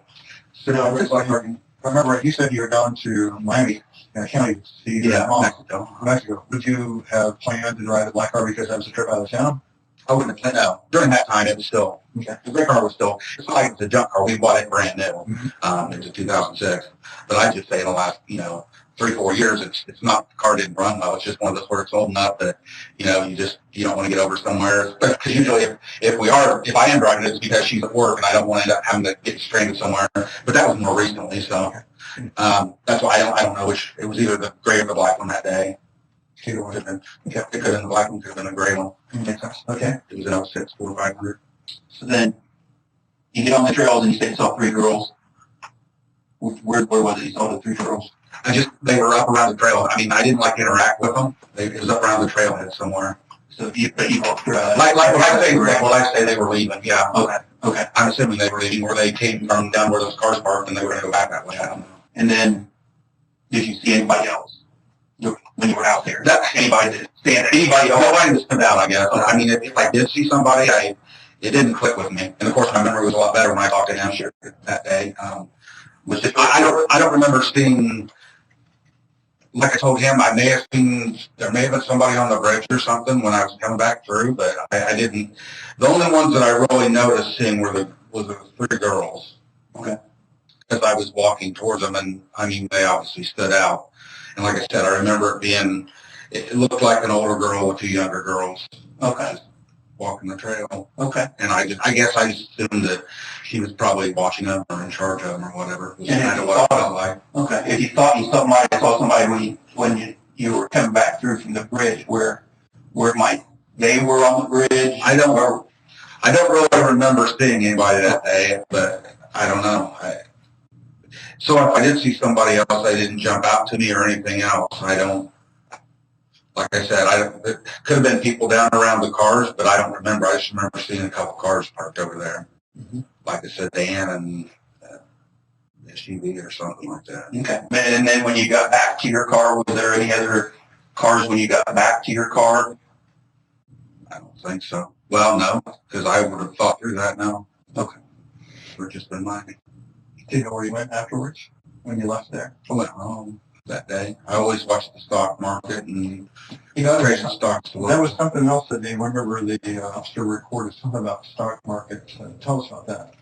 now, remember, you said you were going to Miami County to see your mom. Mexico. Would you have planned to drive the black car because that was a trip out of town? I wouldn't have planned. No, during that time, it was still, the gray car was still, it's not like the junk car. We bought it brand new. Mm-hmm. It was a 2006. But I just say in the last, 3-4 years, it's not, the car didn't run well. It's just one of those where it's old enough that, you don't want to get over somewhere. Because usually if I am driving it, it's because she's at work and I don't want to end up having to get stranded somewhere. But that was more recently, so that's why I don't know which, it was either the gray or the black one that day. It could have been the black one, could have been the gray one. Okay. It was an 06 Ford 500. So then you get on the trails and you say you saw 3 girls. Where was it you saw the 3 girls? They were up around the trail. I didn't interact with them. It was up around the trailhead somewhere. So you walked through. Like when I say they were leaving, yeah. Okay. I'm assuming they were leaving, or they came from down where those cars parked and they were going to go back that way. I don't know. And then, did you see anybody else when you were out there? Anybody that stand? Anybody else? Nobody that stood out, I guess. I mean, if I did see somebody, it didn't click with me. And of course, my memory was a lot better when I talked to him that day. I don't remember seeing, like I told him, there may have been somebody on the bridge or something when I was coming back through, but I didn't. The only ones that I really noticed seeing were the three girls. Okay. Because I was walking towards them, and I mean, they obviously stood out. And like I said, I remember it looked like an older girl with two younger girls. Okay. Walking the trail. Okay. And I guess I just assumed that she was probably watching them or in charge of them or whatever. It was kind of what it felt like. Okay. If you thought you saw somebody when you were coming back through from the bridge, where they were on the bridge? I don't really remember seeing anybody that day, but I don't know. So if I did see somebody else, they didn't jump out to me or anything else. Like I said, it could have been people down around the cars, but I don't remember. I just remember seeing a couple cars parked over there. Mm-hmm. Like I said, Dan and SUV or something like that. Okay. And then when you got back to your car, was there any other cars when you got back to your car? I don't think so. Well, no, because I would have thought through that now. Okay. We're just been minding. Do you know where you went afterwards when you left there? I went home that day. I always watch the stock market and You trade the stocks. that was something else that they remember the officer recorded something about the stock market. Tell us about that.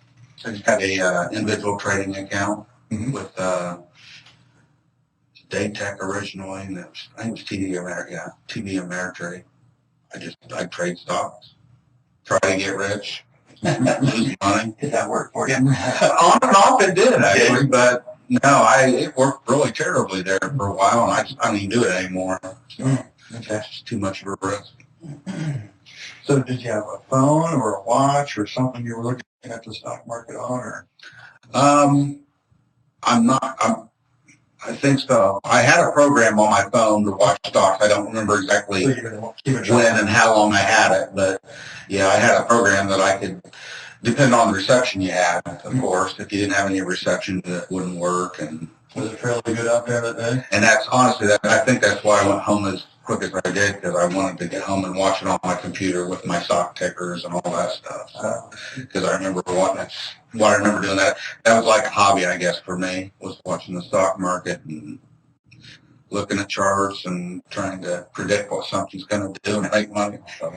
I just had a individual trading account with Daytech originally, and I think it was TD Ameritrade. I trade stocks, try to get rich, lose money. Did that work for you? On and off it did actually, but no, it worked really terribly there for a while, and I don't even do it anymore. Okay. It's just too much of a risk. So did you have a phone or a watch or something you were looking at the stock market on, or? I think so. I had a program on my phone to watch stocks. I don't remember exactly when and how long I had it, but yeah, I had a program that I could, depending on the reception you had, of course. If you didn't have any reception, it wouldn't work. And was it fairly good out there that day? And that's honestly, I think that's why I went home as quick as I did, because I wanted to get home and watch it on my computer with my stock tickers and all that stuff. Because I remember I remember doing that. That was like a hobby, I guess, for me, was watching the stock market and looking at charts and trying to predict what something's going to do and make money. So,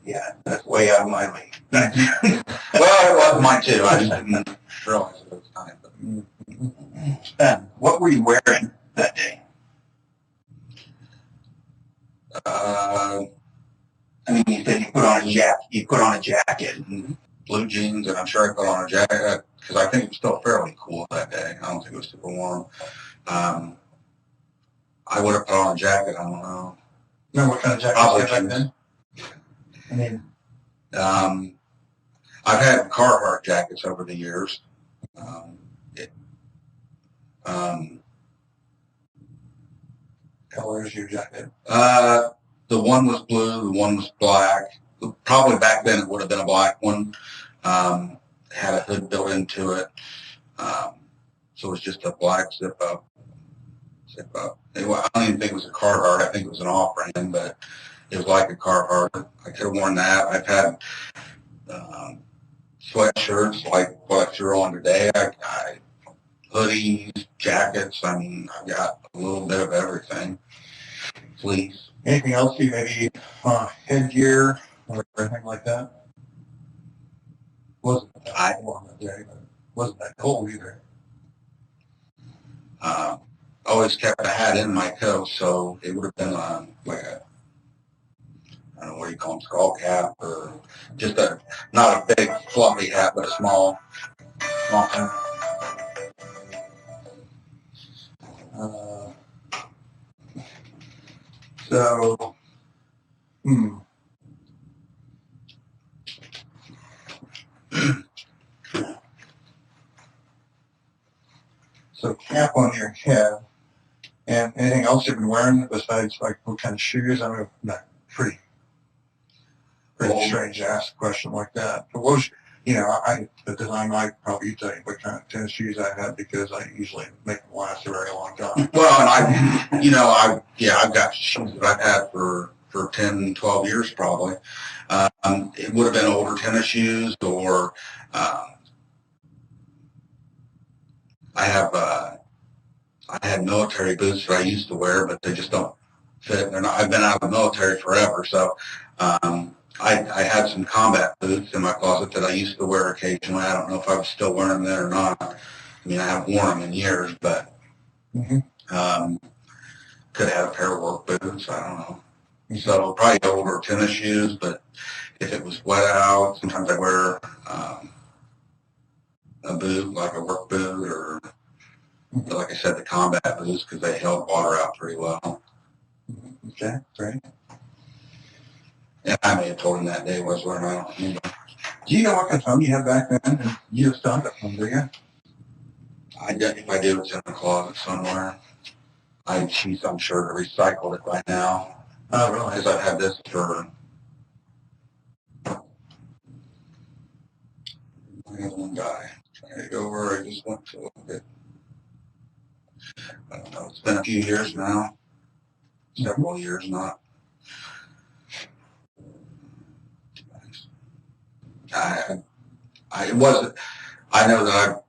Yeah, that's way out of my league. well, it was mine too. I just didn't realize it at the time. What were you wearing that day? I mean, you said you put on a jacket. Blue jeans, and I'm sure I put on a jacket because I think it was still fairly cool that day. I don't think it was super warm. I would have put on a jacket. I don't know. Remember what kind of jacket you had back then? I mean, I've had Carhartt jackets over the years. color is your jacket? The one was blue, the one was black. Probably back then it would have been a black one. Had a hood built into it. So it was just a black zip up. Anyway, I don't even think it was a Carhartt. I think it was an off-brand, but it was like a Carhartt. I could have worn that. I've had sweatshirts like what you're on today. Hoodies, jackets. I mean, I've got a little bit of everything. Fleece. Anything else you maybe headgear or anything like that? Wasn't that warm that day, but wasn't that cold either. Always kept a hat in my coat, so it would have been like a, I don't know what you call them, skull cap, or just not a big fluffy hat, but a small hat. So, So cap on your head, and anything else you've been wearing besides like what kind of shoes? I mean, not pretty strange to ask a question like that. But you know, at the time I probably tell you what kind of tennis shoes I had because I usually make them last a very long time. Well, and I've got shoes that I've had for 10, 12 years probably. It would have been older tennis shoes, or I had military boots that I used to wear, but they just don't fit. I've been out of the military forever, so I had some combat boots in my closet that I used to wear occasionally. I don't know if I was still wearing them then or not. I mean, I haven't worn them in years, but could have had a pair of work boots. I don't know. So probably older tennis shoes, but if it was wet out, sometimes I wear a boot, like a work boot, or like I said, the combat boots, because they held water out pretty well. Okay, great. And I may have told him that day was wearing, I don't remember. Do you know what kind of phone you had back then? And you just found that phone, do you? If I do, it's in the closet somewhere. I'm sure to recycle it by now. Oh, really? Because I've had this for one guy. Trying to go where I just went to a little bit. I don't know. It's been a few years now. Several years, not. It wasn't. I know that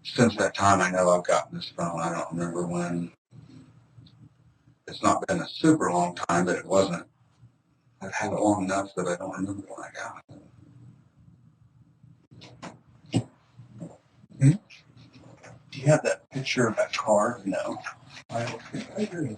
since that time, I know I've gotten this phone. I don't remember when. It's not been a super long time, but it wasn't. I've had it long enough that I don't remember when I got it. Do you have that picture of that car? No. I don't think I do.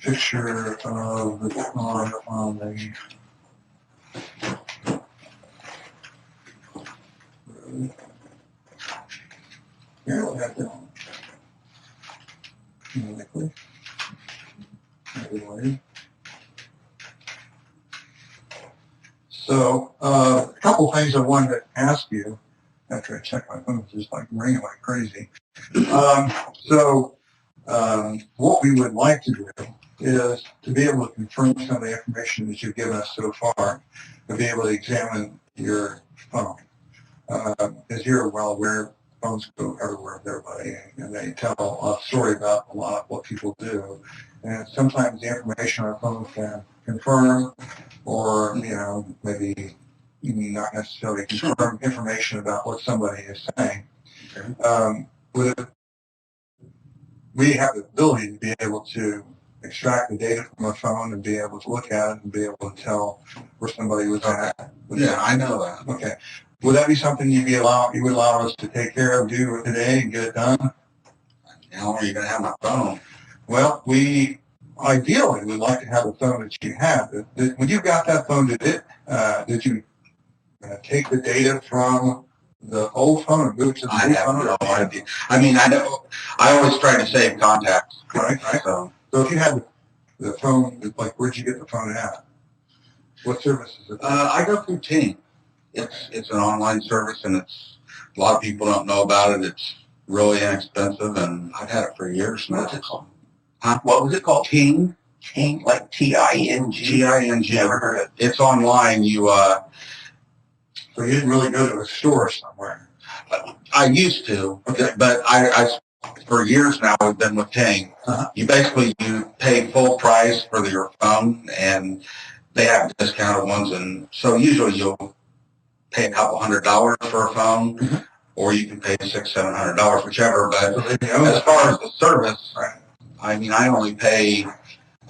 Picture of the car on the road. Here, we'll have that likely. So, a couple things I wanted to ask you after I check my phone. It's just like ringing like crazy. What we would like to do is to be able to confirm some of the information that you've given us so far, to be able to examine your phone. As you're well aware, phones go everywhere with everybody, and they tell a story about a lot of what people do. And sometimes the information on our phone can confirm, or maybe not necessarily confirm information about what somebody is saying. We have the ability to be able to extract the data from a phone and be able to look at it and be able to tell where somebody was at. Yeah, I know that. Okay. Would that be something you would allow us to take care of, do today, and get it done? How long are you going to have my phone? Well, we ideally would like to have the phone that you have. When you got that phone, did you take the data from the old phone and move it to the new phone? No idea. I mean, I know. I always try to save contacts. Right. So if you had the phone, like, where'd you get the phone at? What service is it? I go through Team. It's an online service, and a lot of people don't know about it. It's really inexpensive, and I've had it for years now. What's it called? Huh? What was it called? Team. Ting, like T-I-N-G. T-I-N-G. Never heard of it. It's online. So you didn't really go to a store somewhere? I used to, but I for years now I've been with Ting. You pay full price for your phone, and they have discounted ones, and so usually you'll pay a couple $100 for a phone, or you can pay $600-700, whichever. But as far as the service, I mean, I only pay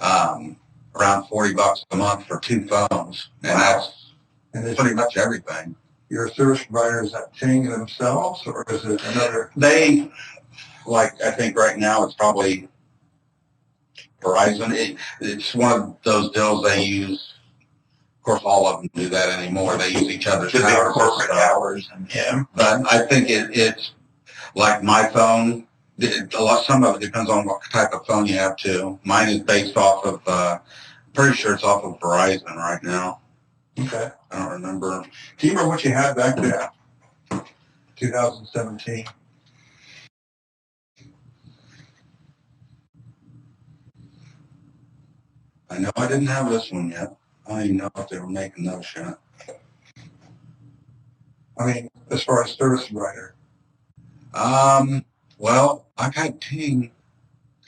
around $40 a month for 2 phones, and that's pretty much everything. Your service provider, is that Ting themselves, or is it another? I think right now it's probably Verizon. It's one of those deals they use. Of course, all of them do that anymore. They use each other's towers. Corporate towers. Yeah. But I think it's like my phone. Some of it depends on what type of phone you have too. Mine is based off of, pretty sure it's off of Verizon right now. Okay. I don't remember. Do you remember what you had back there? 2017. I know I didn't have this one yet. I don't even know if they were making those yet. I mean, as far as service provider. Well, I've had Ting.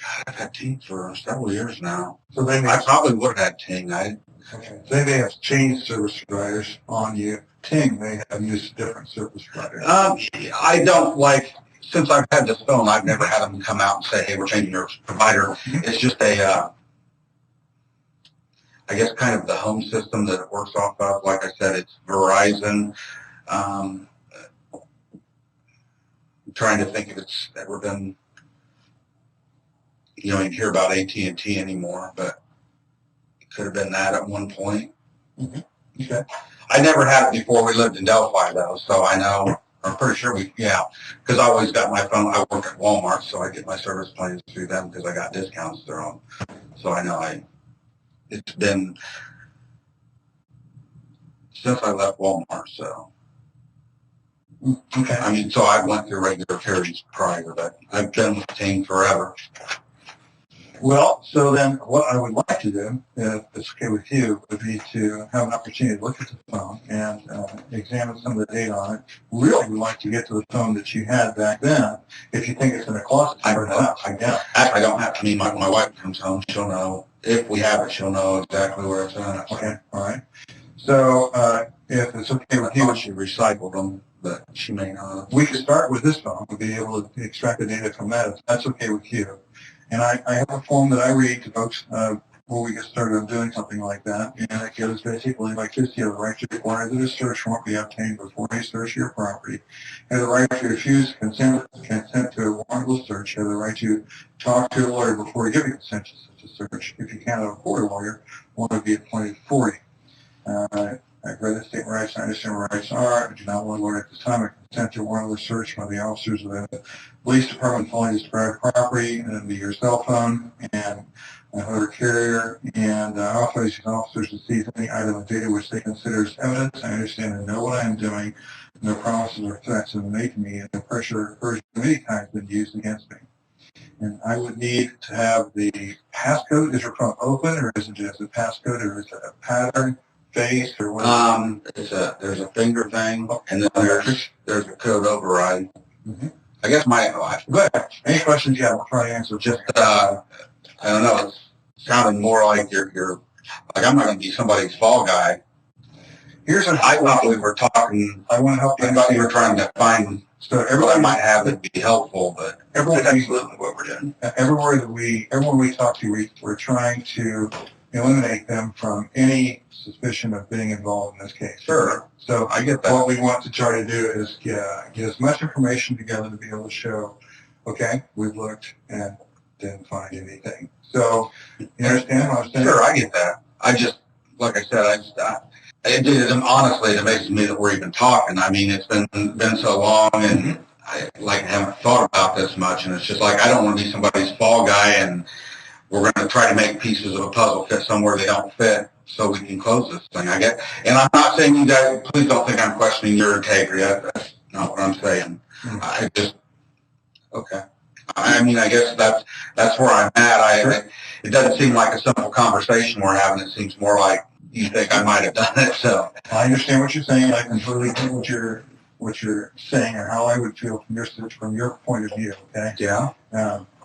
God, I've had Ting for several years now. So they may, I probably would have had Ting. okay. They may have changed service providers on you. Ting may have used a different service provider. I don't like, since I've had this phone, I've never had them come out and say, hey, we're changing your provider. It's just a, I guess kind of the home system that it works off of. Like I said, it's Verizon. I'm trying to think if it's ever been, you don't hear about AT&T anymore, but it could have been that at one point. Mm-hmm. Okay. I never had it before we lived in Delphi, though, so I know, I'm pretty sure because I always got my phone. I work at Walmart, so I get my service plans through them because I got discounts through them. So I know it's been since I left Walmart, so. Okay. I mean, so I went through regular carriers prior, but I've been with Ting forever. Well, so then what I would like to do, if it's okay with you, would be to have an opportunity to look at the phone and examine some of the data on it. Really would like to get to the phone that you had back then. If you think it's in a closet, I don't. Actually, I don't have. I mean, my wife comes home. She'll know if we have it. She'll know exactly where it's at. Okay. All right. So if it's okay with you, she recycled them, but she may not. We could start with this phone. We'll be able to extract the data from that if that's okay with you. And I have a form that I read to folks before we get started on doing something like that. And it gives basically like this: you have the right to require that a search warrant be obtained before you search your property. You have the right to refuse consent to a warrantless search. You have the right to talk to a lawyer before you give consent to such a search. If you cannot afford a lawyer, one would be appointed for you. I've read the state rights. I understand what rights are. I do not want a lawyer at this time. I consent to a warrantless search by the officers of the police department following described property, and it'll be your cell phone and another carrier, and authorize these officers to seize any item of data which they consider as evidence. I understand and know what I am doing. No promises or threats have been made to me, and no pressure or coercion of any kind has been used against me. And I would need to have the passcode. Is your phone open, or is it just a passcode, or is it a pattern? Face or what? There's a finger thing, and then there's a code override. Mm-hmm. I guess go ahead. Any questions? Yeah, we'll try to answer. Just I don't know. It's sounding more like you're like I'm not going to be somebody's fall guy. I thought we were talking. I want to help you. I thought you were trying to find everybody might have that'd be helpful, but that's absolutely what we're doing. Everyone we talk to, we're trying to eliminate them from any suspicion of being involved in this case. Sure. So I get that. What we want to try to do is get as much information together to be able to show, okay, we've looked and didn't find anything. So you understand what I'm saying? Sure, I get that. I just, like I said, honestly, it amazes me that we're even talking. I mean, it's been so long, and I haven't thought about this much, and it's just like I don't want to be somebody's fall guy, and we're going to try to make pieces of a puzzle fit somewhere they don't fit so we can close this thing. I get, and I'm not saying you guys, please don't think I'm questioning your integrity. That's not what I'm saying. I just, okay. I mean, I guess that's where I'm at. It doesn't seem like a simple conversation we're having. It seems more like you think I might have done it. So I understand what you're saying. I completely get what you're saying or how I would feel from your point of view. Okay. Yeah.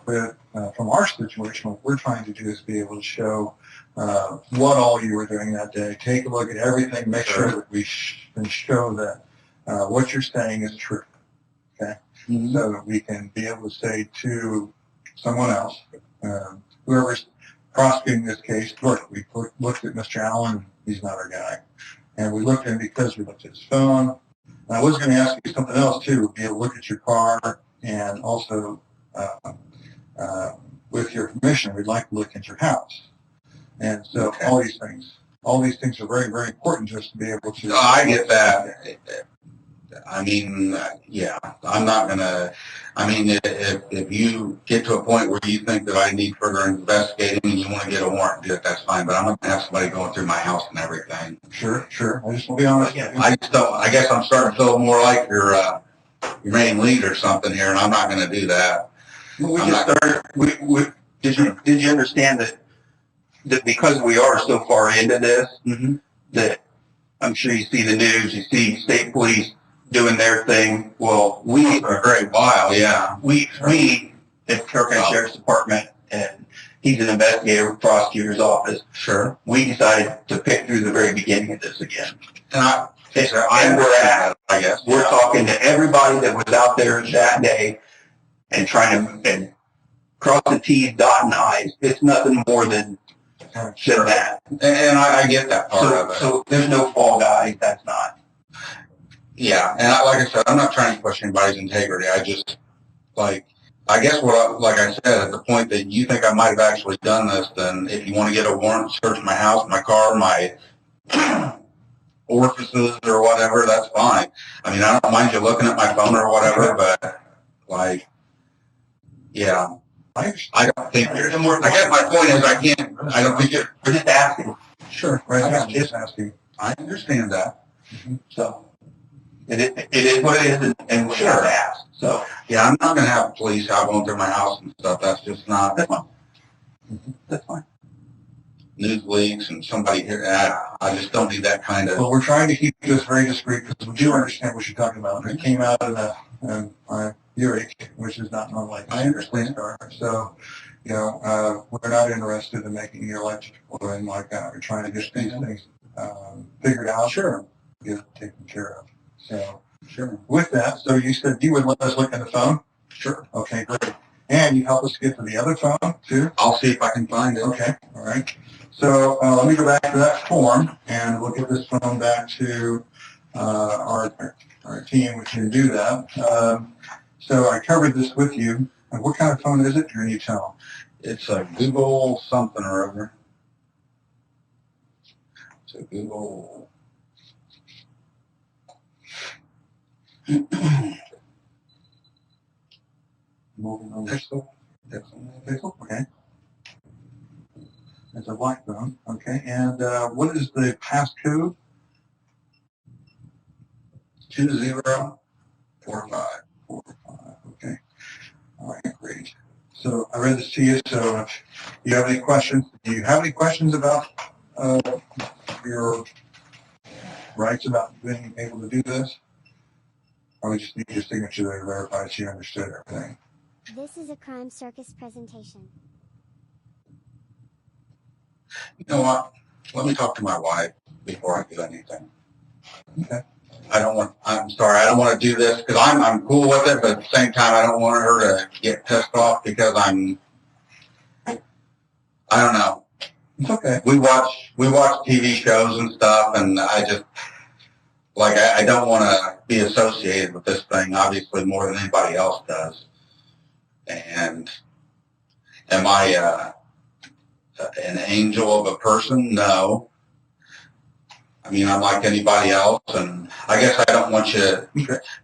But from our situation, what we're trying to do is be able to show what all you were doing that day. Take a look at everything, make sure that we can show that what you're saying is true. Okay, so that we can be able to say to someone else, whoever's prosecuting this case, look, we looked at Mr. Allen, he's not our guy. And we looked at him because we looked at his phone. And I was going to ask you something else too, be able to look at your car, and also with your permission, we'd like to look at your house. And so all these things are very, very important just to be able to. I get that. I mean, yeah, I'm not gonna, I mean, if you get to a point where you think that I need further investigating and you want to get a warrant, do it, that's fine, but I'm not gonna have somebody going through my house and everything. Sure, sure. I just want to be honest. Yeah, I just don't, I guess I'm starting to feel more like your main lead or something here, and I'm not gonna do that. We just started, did you understand that because we are so far into this, that I'm sure you see the news, you see state police doing their thing. Well, we For a great while, yeah. we at Carroll County Sheriff's Department, and he's an investigator with the prosecutor's office. Sure. We decided to pick through the very beginning of this again. And I guess we're talking to everybody that was out there that day and trying to cross the T's, dotting the I's. It's nothing more than that. And I get that part of it. So there's no fall guy. That's not. Yeah, and like I said, I'm not trying to question anybody's integrity. I just, like, I guess like I said, at the point that you think I might have actually done this, then if you want to get a warrant, search my house, my car, my orifices or whatever, that's fine. I mean, I don't mind you looking at my phone or whatever, but, like, yeah. I don't think, I guess my point is I don't think we're just asking. Sure, right. Just asking. I understand that. So. It is what it is, and we are asked. So yeah, I'm not going to have police out going through my house and stuff. That's just not. That's fine. That's fine. News leaks and somebody here. I just don't need that kind of. Well, we're trying to keep this very discreet because we do understand what you're talking about. It came out of your age, which is not normal. I understand. So, you know, we're not interested in making your life and like that. We're trying to get these things figured out. Sure. Get it taken care of. So, sure. With that, so you said you would let us look at the phone? Sure. Okay, great. And you help us get to the other phone, too? I'll see if I can find it. Okay, all right. So let me go back to that form, and we'll get this phone back to our team, which can do that. So I covered this with you. What kind of phone is it? Can you tell? It's a Google something or other. It's a Google... Moving on Pixel. Pixel, okay. It's a black phone, okay. And what is the passcode? 2045. Okay. All right, great. So I read this to you. So if you have any questions, do you have any questions about your rights about being able to do this? Or we just need your signature to verify that you understood everything. This is a Crime Circus presentation. You know what? Let me talk to my wife before I do anything. Okay. I'm sorry, I don't want to do this because I'm cool with it, but at the same time, I don't want her to get pissed off because I don't know. It's okay. We watch TV shows and stuff, and I just, like, I don't want to be associated with this thing, obviously, more than anybody else does. And am I an angel of a person? No. I mean, I'm like anybody else, and I guess I don't want you,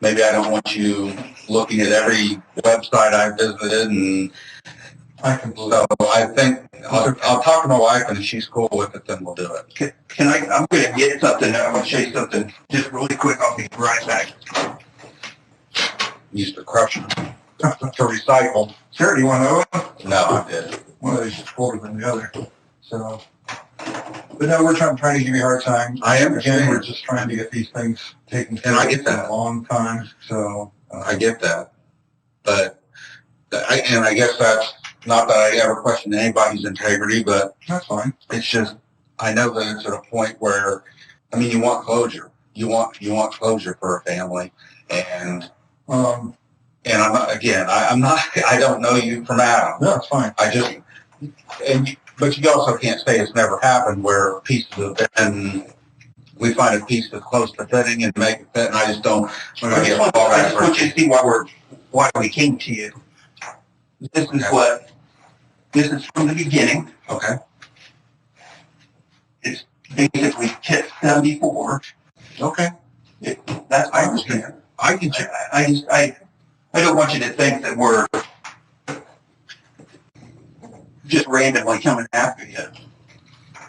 maybe I don't want you looking at every website I visited, and so I think I'll talk to my wife, and if she's cool with it, then we'll do it. Can I, I'm going to get something, I'm going to show you something just really quick. I'll be right back. Used to crush them to recycle. Sure, do you want to know it? No, I did. One of these is colder than the other. So, but no, we're trying to give you a hard time. I understand. Again, we're just trying to get these things taken care of. And I get that. For a long time. So I get that, but I guess that's not that I ever question anybody's integrity, but that's fine. It's just I know that it's at a point where, I mean, you want closure. You want closure for a family, and I'm not. Again, I'm not. I don't know you from Adam. No, it's fine. But you also can't say it's never happened where pieces have been, we find a piece that's close to fitting and make it fit, and I just don't. I just want you to see why we came to you. This is from the beginning. Okay. It's basically tip 74. Okay. That's I understand. I can check. I don't want you to think that we're just randomly coming after you.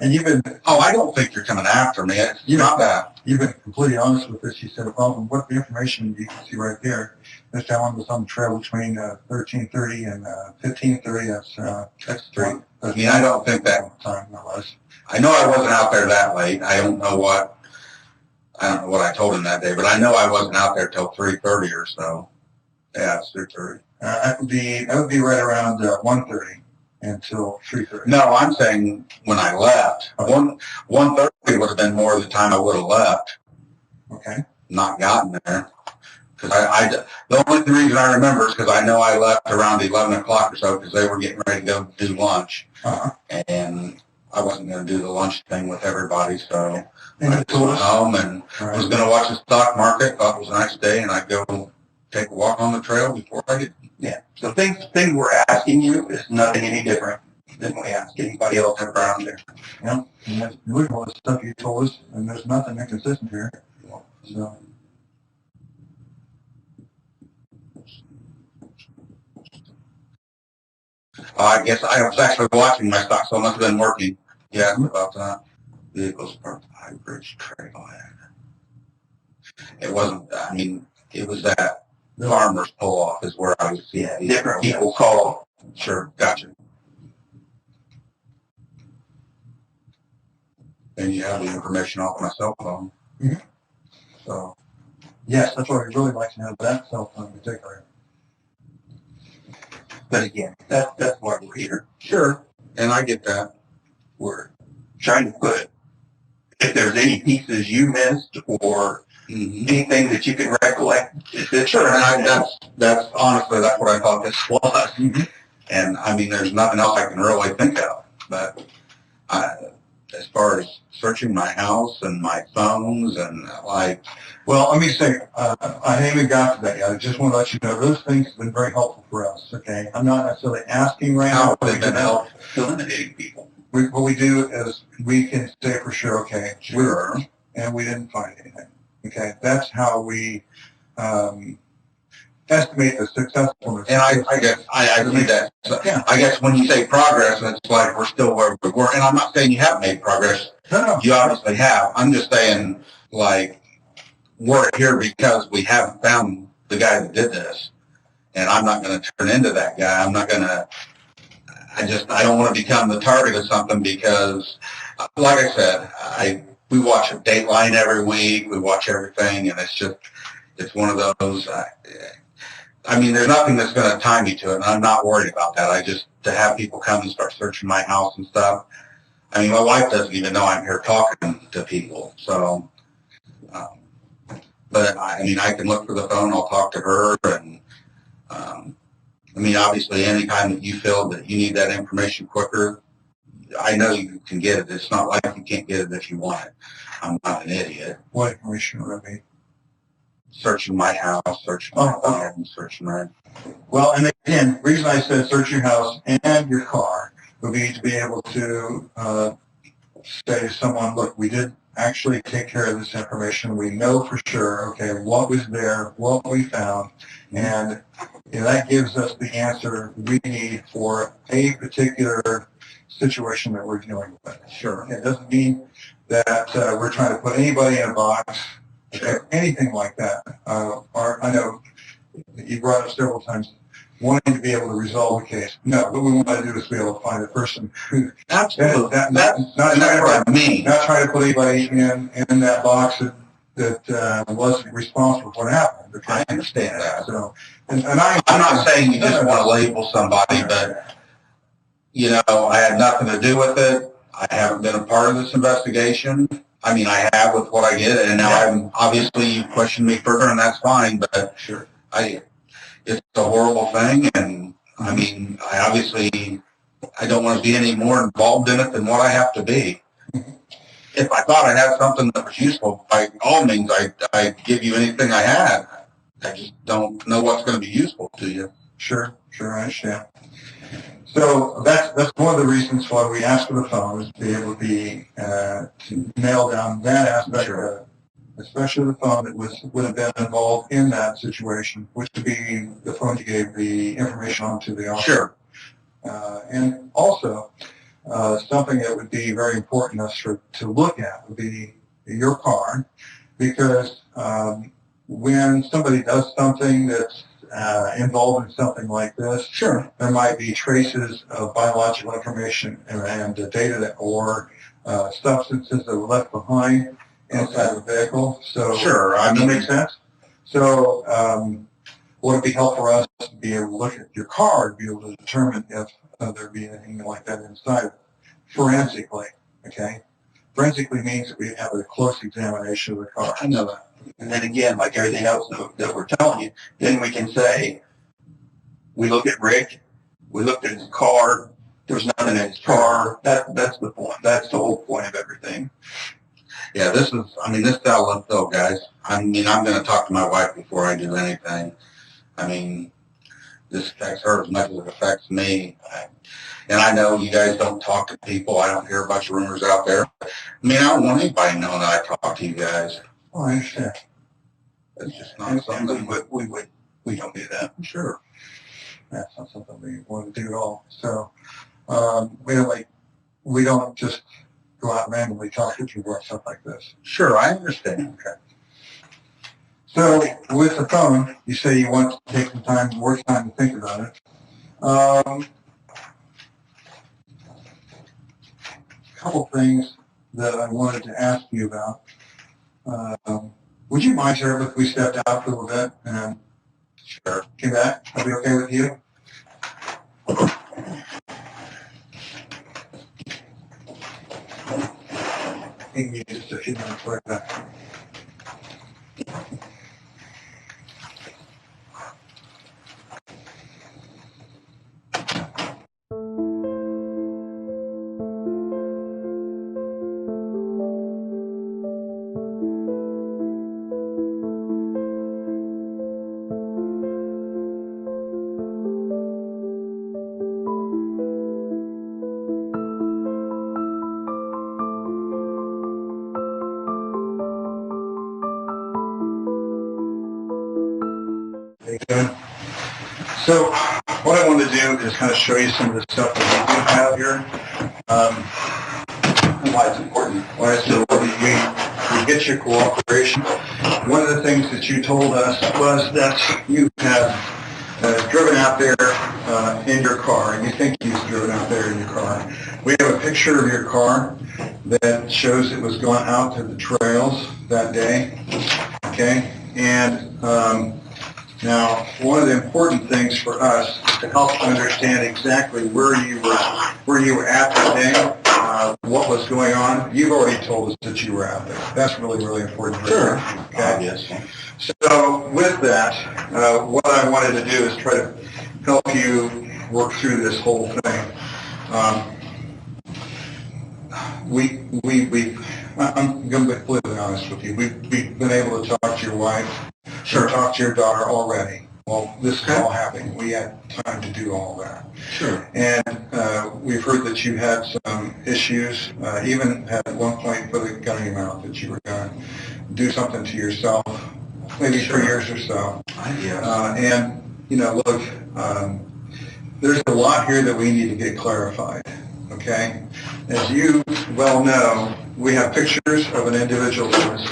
And you've been, Oh, I don't think you're coming after me. It's not that. you've been completely honest with this. You said, well, from what the information you can see right there, this gentleman was on the trail between 13:30 and 15:30. That's true. I mean, I don't think that time that was. I know I wasn't out there that late. I don't know what I told him that day, but I know I wasn't out there till 3:30 or so. Yeah, it's 3:30. That would be right around 1:30 until 3:30. No, I'm saying when I left. 1:30 would have been more of the time I would have left. Okay. Not gotten there. Because the only reason I remember is because I know I left around 11 o'clock or so because they were getting ready to go do lunch. And I wasn't going to do the lunch thing with everybody, so I went home and was going to watch the stock market. Thought it was a nice day, and I'd go take a walk on the trail before I did. Yeah. So things we're asking you is nothing any different than we ask anybody else around there. Yeah. And that's look at all the stuff you told us, and there's nothing inconsistent here. So. I guess I was actually watching my stock, so I must have been working. Yeah, about that. Vehicles parked High Bridge Trailhead. It wasn't, I mean, it was that farmer's pull off is where I was seeing Different people call. Sure, gotcha. And you have the information off my cell phone. Mm-hmm. So. Yes, that's what we'd really like to have, that cell phone in particular. But again, that's why we're here. Sure, and I get that. We're trying to put, if there's any pieces you missed or anything that you can recollect. Sure, and that's honestly, that's what I thought this was. And I mean, there's nothing else I can really think of. But as far as searching my house and my phones and like... Well, let me say, I haven't even got to that yet. I just want to let you know those things have been very helpful for us, okay? I'm not necessarily asking right now. How have they been helpful? Eliminating people. What we do is we can say for sure, okay, sure, and we didn't find anything, okay? That's how we estimate the successfulness. And I guess I see that. So, yeah. I guess when you say progress, it's like we're still where we were. And I'm not saying you haven't made progress. No. You obviously have. I'm just saying, like, we're here because we haven't found the guy that did this. And I'm not going to turn into that guy. I'm not going to, I don't want to become the target of something because, like I said, we watch a Dateline every week. We watch everything, and it's one of those, I mean, there's nothing that's going to tie me to it, and I'm not worried about that. To have people come and start searching my house and stuff. I mean, my wife doesn't even know I'm here talking to people, so, but I mean, I can look for the phone, I'll talk to her, and, I mean, obviously, anytime that you feel that you need that information quicker, I know you can get it. It's not like you can't get it if you want it. I'm not an idiot. What information would it be? Searching my house, searching my phone, searching my... Well, and again, the reason I said search your house and your car would be to be able to say to someone, look, we did actually take care of this information. We know for sure, okay, what was there, what we found, and that gives us the answer we need for a particular situation that we're dealing with. Sure. It doesn't mean that we're trying to put anybody in a box, anything like that. Or I know you brought up several times wanting to be able to resolve the case. No, what we want to do is be able to find the person who... Absolutely. That's what I mean. Not trying to put anybody in that box that wasn't responsible for what happened. Okay? I understand that. So, I'm not saying you just want to label somebody, but, I had nothing to do with it. I haven't been a part of this investigation. I mean, I have with what I get, and now I'm obviously you questioned me further, and that's fine, but sure. It's a horrible thing, and I mean, I don't want to be any more involved in it than what I have to be. If I thought I had something that was useful, by all means, I'd give you anything I had. I just don't know what's going to be useful to you. Sure, I understand. So that's one of the reasons why we asked for the phone, is to be able to nail down that aspect of it. especially the phone that would have been involved in that situation, which would be the phone you gave the information on to the officer. Sure. And also, something that would be very important to look at would be your car, because when somebody does something that's involved in something like this, Sure. there might be traces of biological information and data or substances that were left behind inside the vehicle. So, Sure. Does that make sense? So, would it be helpful for us to be able to look at your car to be able to determine if there be anything like that inside forensically? Okay. Forensically means that we have a close examination of the car. I know that. And then again, like everything else that we're telling you, then we can say, we looked at Rick, we looked at his car, there's nothing in his car. That's the point. That's the whole point of everything. Yeah, this got left though, guys. I'm going to talk to my wife before I do anything. This affects her as much as it affects me. And I know you guys don't talk to people. I don't hear a bunch of rumors out there. I don't want anybody knowing that I talk to you guys. Oh, I understand. It's just not something. We don't do that. Sure. That's not something we want to do at all. So, we don't just go out and randomly talk to people or stuff like this. Sure, I understand. Okay. So, with the phone, you say you want to take some time, more time to think about it. A couple things that I wanted to ask you about. Would you mind, Sheriff, if we stepped out for a little bit and Sure. came back? That'd be okay with you? Give me just a few minutes like that. So what I want to do is kind of show you some of the stuff that we do have here. And why it's important. Why it's important we get your cooperation. One of the things that you told us was that you have driven out there in your car, and you think you've driven out there in your car. We have a picture of your car that shows it was going out to the trails that day. Okay? And now, one of the important things for us is to help understand exactly where you were at that day, what was going on. You've already told us that you were out there. That's really, really important. Sure. Okay. Yes. So, with that, what I wanted to do is try to help you work through this whole thing. I'm going to be completely honest with you. We've been able to talk to your wife. Sure. Talk to your daughter already. Well, this is all happening. We had time to do all that. Sure. And we've heard that you had some issues, even at one point put a gun in your mouth that you were going to do something to yourself, maybe for years or so. Yes. And, look, there's a lot here that we need to get clarified, okay? As you well know, we have pictures of an individual that was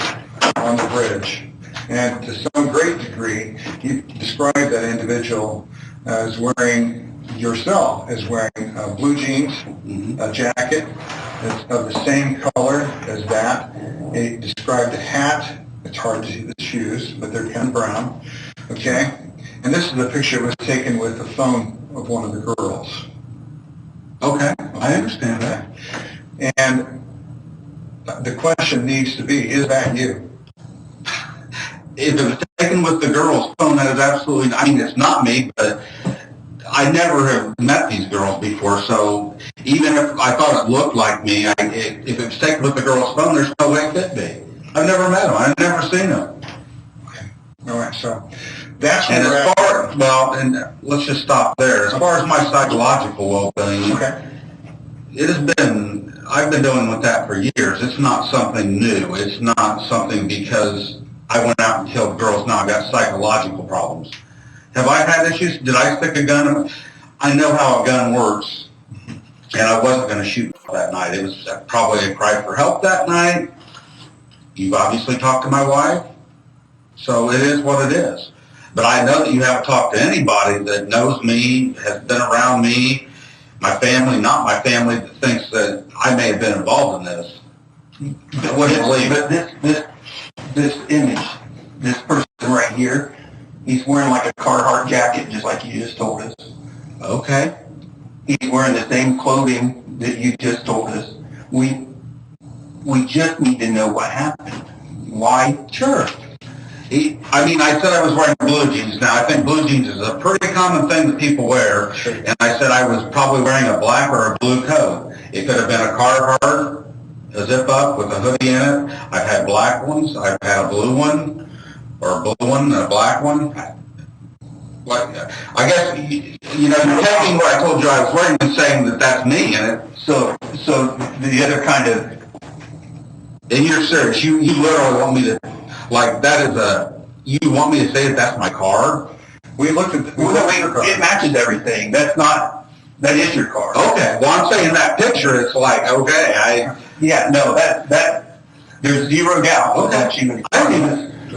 on the bridge. And to some great degree, you describe that individual as wearing blue jeans, a jacket that's of the same color as that. He described a hat. It's hard to see the shoes, but they're kind of brown. Okay? And this is a picture that was taken with the phone of one of the girls. Okay, I understand that. And the question needs to be, is that you? If it was taken with the girl's phone, that is absolutely, it's not me, but I never have met these girls before, so even if I thought it looked like me, if it was taken with the girl's phone, there's no way it could be. I've never met them. I've never seen them. Okay. All right, so that's and and let's just stop there. As far as my psychological well-being, okay. I've been dealing with that for years. It's not something new. It's not something because I went out and killed girls. Now I've got psychological problems. Have I had issues? Did I stick a gun? I know how a gun works, and I wasn't going to shoot that night. It was probably a cry for help that night. You've obviously talked to my wife, so it is what it is. But I know that you haven't talked to anybody that knows me, has been around me, my family, not my family, that thinks that I may have been involved in this. I wouldn't believe it. But this image, this person right here, he's wearing like a Carhartt jacket, just like you just told us. Okay. He's wearing the same clothing that you just told us. We just need to know what happened. Why? Sure. I said I was wearing blue jeans. Now, I think blue jeans is a pretty common thing that people wear. Sure. And I said I was probably wearing a black or a blue coat. It could have been a Carhartt, a zip-up with a hoodie in it. I've had black ones. I've had a blue one, or a blue one and a black one. I guess, you're taking what I told you I was wearing and saying that that's me in it. So the other kind of... In your search, you literally want me to, you want me to say that that's my car? We looked at it matches everything. That is your car. Okay, well, I'm saying that picture, it's like, okay, there's zero doubt. Okay.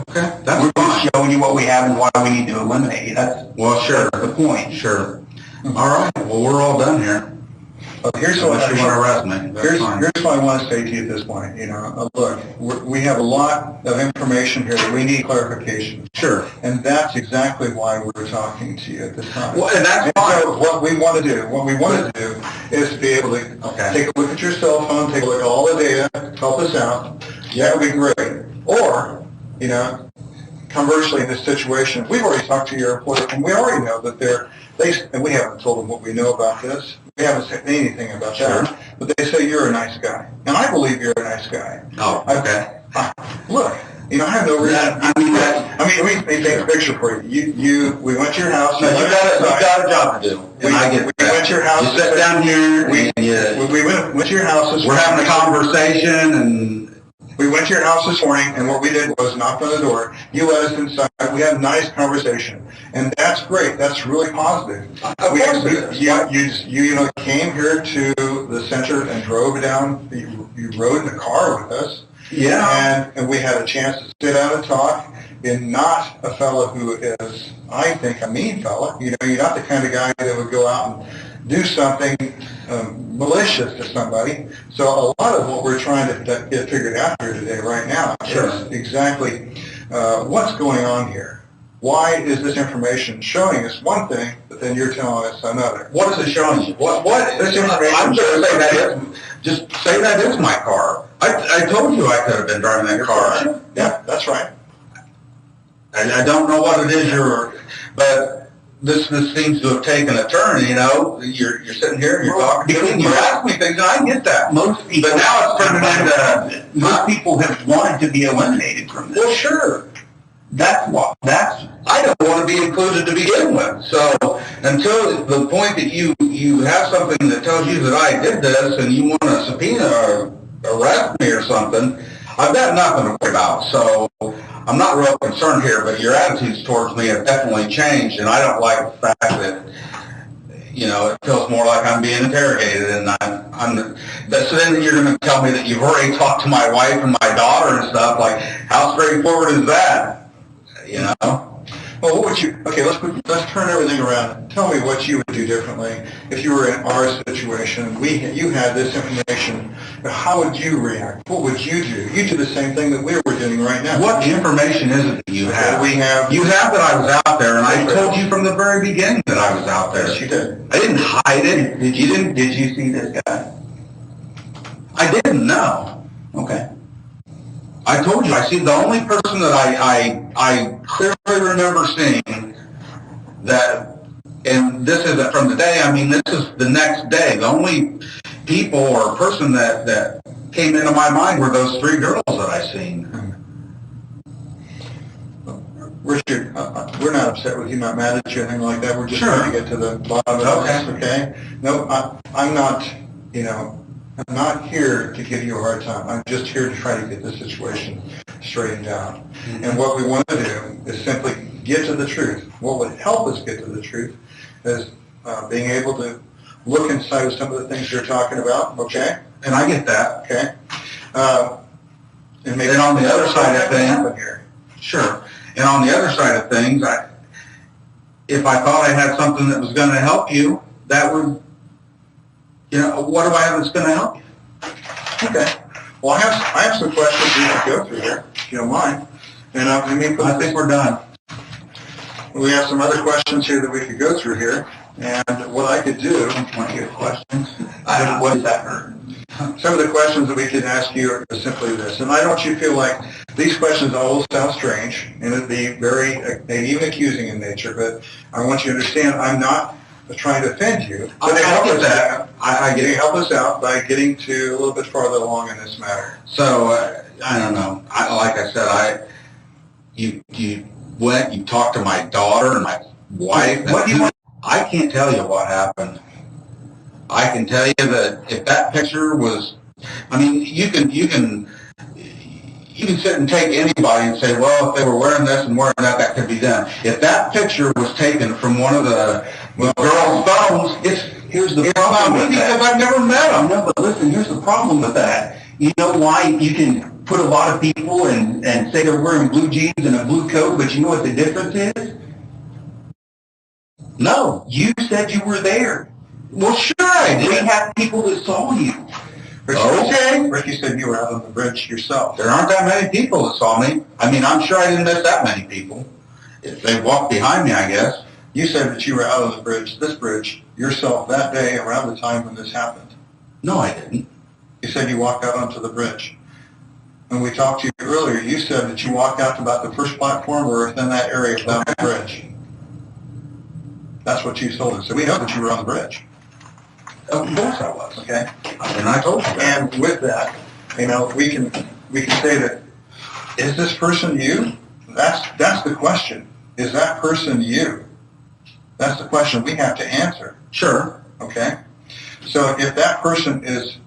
Okay, that's We're fine. just showing you what we have and why we need to eliminate it. That's the point. Sure. All right, well, we're all done here. Here's what you want to arrest me. Here's what I want to say to you at this point. Look, we have a lot of information here that we need clarification. Sure. And that's exactly why we're talking to you at this time. Well, and that's fine. So what we want to do is to be able to take a look at your cell phone, take a look at all the data, help us out. That would be great. Or, conversely, in this situation, we've already talked to your employer, and we already know that and we haven't told them what we know about this. We haven't said anything about that. But they say you're a nice guy. And I believe you're a nice guy. Oh, okay. Look, I have no reason. Let me paint a picture for you. We went to your house. No, you got a job to do. We went to your house. You sit down here. We went to your house. We're having a conversation, and we went to your house this morning, and what we did was knock on the door. You let us inside. We had a nice conversation, and that's great. That's really positive. Of course it is. You came here to the center and drove down. You rode in the car with us. Yeah. And we had a chance to sit down and talk. You're not a fellow who is, I think, a mean fellow. You're not the kind of guy that would go out and do something malicious to somebody. So a lot of what we're trying to get figured out here today, right now, is exactly what's going on here. Why is this information showing us one thing, but then you're telling us another? What is it showing you? What this information? I'm just saying just say that is my car. I told you I could have been driving that car. Yeah, that's right. I don't know what it is but this seems to have taken a turn, You're sitting here and you're talking to me and you ask me things, and I get that. Most people, but now it's turning into... Most people have wanted to be eliminated from this. Well, sure. I don't want to be included to begin with. So until the point that you have something that tells you that I did this and you want to subpoena or arrest me or something, I've got nothing to worry about. So I'm not real concerned here, but your attitudes towards me have definitely changed, and I don't like the fact that, it feels more like I'm being interrogated, and so then you're going to tell me that you've already talked to my wife and my daughter and stuff. Like, how straightforward is that? Well, what would you? Okay, let's turn everything around. Tell me what you would do differently if you were in our situation. You had this information. How would you react? What would you do? You do the same thing that we were doing right now. What information is it that you have? You have that I was out there, and I told you from the very beginning that I was out there. Yes, you did. I didn't hide it. Did you see this guy? I didn't know. Okay. I told you, I see the only person that I clearly remember seeing that, and this isn't from today, this is the next day. The only people or person that came into my mind were those three girls that I seen. Richard, we're not upset with you, not mad at you, anything like that. We're just trying to get to the bottom of this, okay? No, I'm not you know, I'm not here to give you a hard time. I'm just here to try to get this situation straightened out. And what we want to do is simply get to the truth. What would help us get to the truth is being able to look inside of some of the things you're talking about, okay? And I get that. Okay? And maybe And on the other side of things, here. sure. And on the other side of things, if I thought I had something that was going to help you, that would, you know, what do I have that's going to help you? Okay. Well, I have some questions we can go through here, if you don't mind. And I think we're done. we have some other questions here that we could go through here. And what I could do, Want to get questions? what does that hurt? Some of the questions that we can ask you are simply this. And I don't want you to feel like these questions all sound strange and it'd be very, and even accusing in nature, but I want you to understand I'm not trying to offend you. But they help us out. They help us out by getting to a little bit farther along in this matter. So, I don't know. Like I said, you went, you talked to my daughter and my wife. What do you want? I can't tell you what happened. I can tell you that if that picture was, I mean, you can sit and take anybody and say, well, if they were wearing this and wearing that, that could be them. If that picture was taken from one of the girls' phones, Here's the it's problem not me with that. because I've never met them. No, but listen, here's the problem with that. You know why you can put a lot of people and say they're wearing blue jeans and a blue coat, but you know what the difference is? No, you said you were there. Well, sure I We did. have people that saw you. Okay. Ricky said you were out on the bridge yourself. There aren't that many people that saw me. I mean, I'm sure I didn't miss that many people. If they walked behind me, I guess. You said that you were out on the bridge, this bridge, yourself that day around the time when this happened. No, I didn't. You said you walked out onto the bridge. When we talked to you earlier, you said that you walked out to about the first platform or within that area down the bridge. That's what you told us. So we know that you were on the bridge. Of course I was. Okay? And I told you that. And with that, you know, we can say that, is this person you? That's the question. Is that person you? That's the question we have to answer. Sure. Okay? So if that person is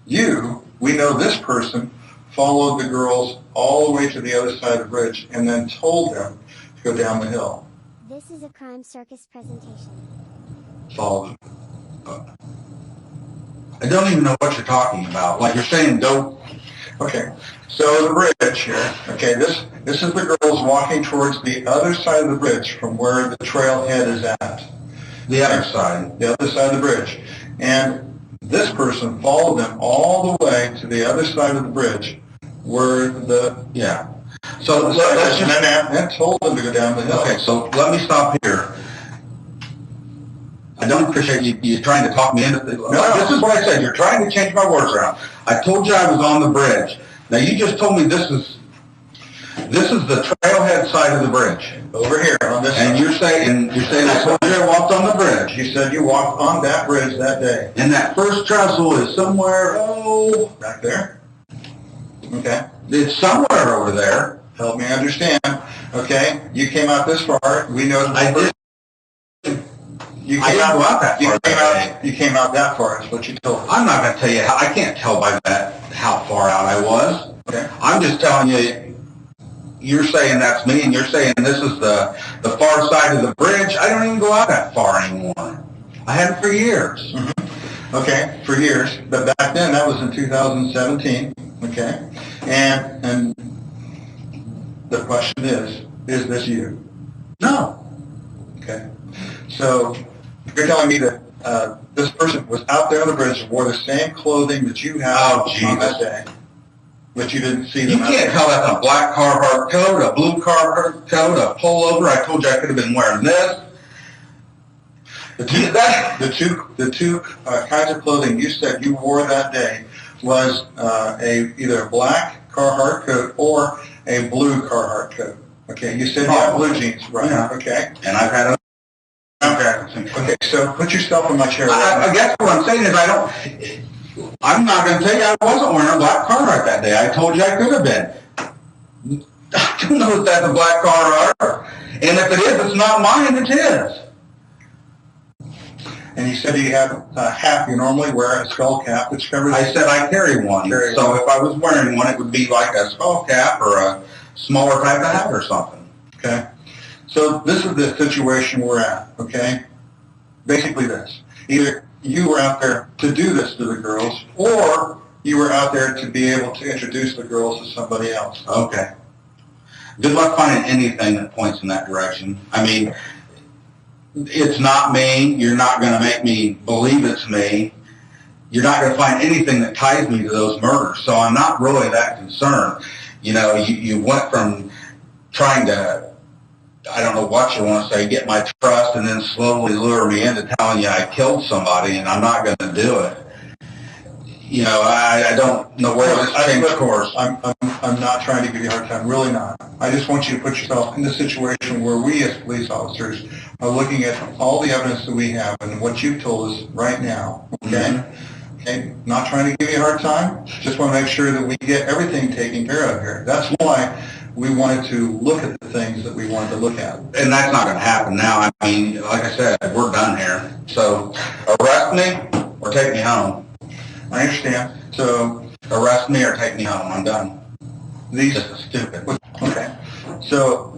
you, we know this person followed the girls all the way to the other side of the bridge and then told them to go down the hill. This is a Crime Circus presentation. Follow. I don't even know what you're talking about. Like you're saying, don't. Okay, so the bridge here, okay, this is the girls walking towards the other side of the bridge from where the trailhead is at. The other side. The other side of the bridge. And this person followed them all the way to the other side of the bridge where the... Yeah. So let's just... And told them to go down the hill. Okay, so let me stop here. I don't appreciate you trying to talk me into this. No, this is what I said. You're trying to change my words around. I told you I was on the bridge. Now you just told me this is the trailhead side of the bridge. Over here on this And side. you're saying I told you I walked on the bridge. You said you walked on that bridge that day. And that first trestle is somewhere, Back there? Okay. it's somewhere over there. Help me understand. Okay, you came out this far. We know that I did. You I came didn't out go out that far. You came out that far. Is what you told me. I'm not going to tell you how. I can't tell by that how far out I was. Okay. I'm just telling you. You're saying that's me, and you're saying this is the far side of the bridge. I don't even go out that far anymore. I haven't for years. Mm-hmm. Okay, for years. But back then, that was in 2017. Okay, and the question is this you? No. Okay. So you're telling me that this person was out there on the bridge, wore the same clothing that you had on that day, but you didn't see them. You can't tell that's a black Carhartt coat, a blue Carhartt coat, a pullover. I told you I could have been wearing this. The two kinds of clothing you said you wore that day was either a black Carhartt coat or a blue Carhartt coat. Okay, you said you had blue jeans, right? Yeah. Okay. And I've had a... Okay, so put yourself in my chair. I guess what I'm saying is I'm not going to tell you I wasn't wearing a black Carhartt that day. I told you I could have been. I don't know if that's a black Carhartt. And if it is, it's not mine, it's his. And And you said you have a hat. You normally wear a skull cap, which covers. I said I carry one. Carry so one. if I was wearing one, it would be like a skull cap or a smaller type of hat or something. Okay. So this is the situation we're at, okay? Basically this. Either you were out there to do this to the girls, or you were out there to be able to introduce the girls to somebody else. Okay. Good luck finding anything that points in that direction. I mean, it's not me. You're not going to make me believe it's me. You're not going to find anything that ties me to those murders. So I'm not really that concerned. You know, you went from trying to, I don't know what you want to say, get my trust and then slowly lure me into telling you I killed somebody and I'm not going to do it. You know, I don't know where this changed course. I'm not trying to give you a hard time, really not. I just want you to put yourself in the situation where we as police officers are looking at all the evidence that we have and what you've told us right now, okay? Mm-hmm. Okay, not trying to give you a hard time, just want to make sure that we get everything taken care of here. That's why we wanted to look at the things that we wanted to look at. And that's not going to happen now. I mean, like I said, we're done here. So arrest me or take me home. I understand. So arrest me or take me home. I'm done. This is stupid. Okay. So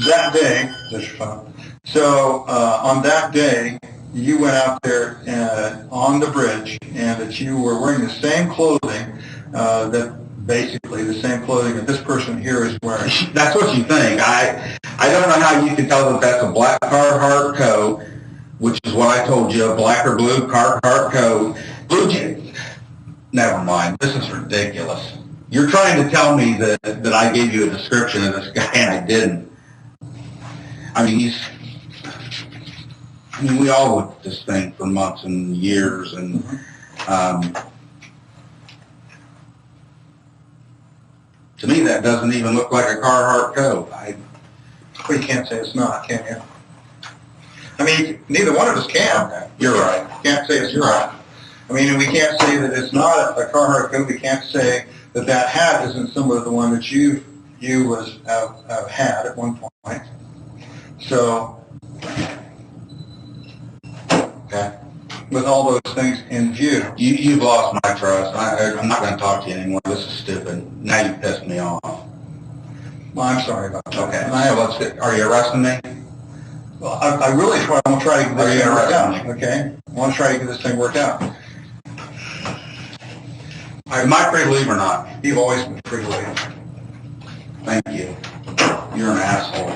that day, that's your phone. So on that day, you went out there on the bridge, and that you were wearing the same clothing basically the same clothing that this person here is wearing. That's what you think. I don't know how you can tell that that's a black Carhartt coat, which is what I told you, a black or blue Carhartt coat. Blue jeans. Never mind. This is ridiculous. You're trying to tell me that I gave you a description of this guy and I didn't. I mean, we all looked at this thing for months and years, and to me that doesn't even look like a Carhartt coat. Well, you can't say it's not, can you? I mean, neither one of us can. Okay. You're right. You can't say it's not. I mean, we can't say that it's not a Carhartt coat. We can't say that that hat isn't similar to the one that you have had at one point. So, Okay. With all those things in view. You've lost my trust. I'm not going to talk to you anymore. This is stupid. Now you pissed me off. Well, I'm sorry about that. Okay. So let's get, are you arresting me? Well, I really want to try to get this thing worked out, okay? I want to try to get this thing worked out. Am I free to leave or not? You've always been free to leave. Thank you. You're an asshole.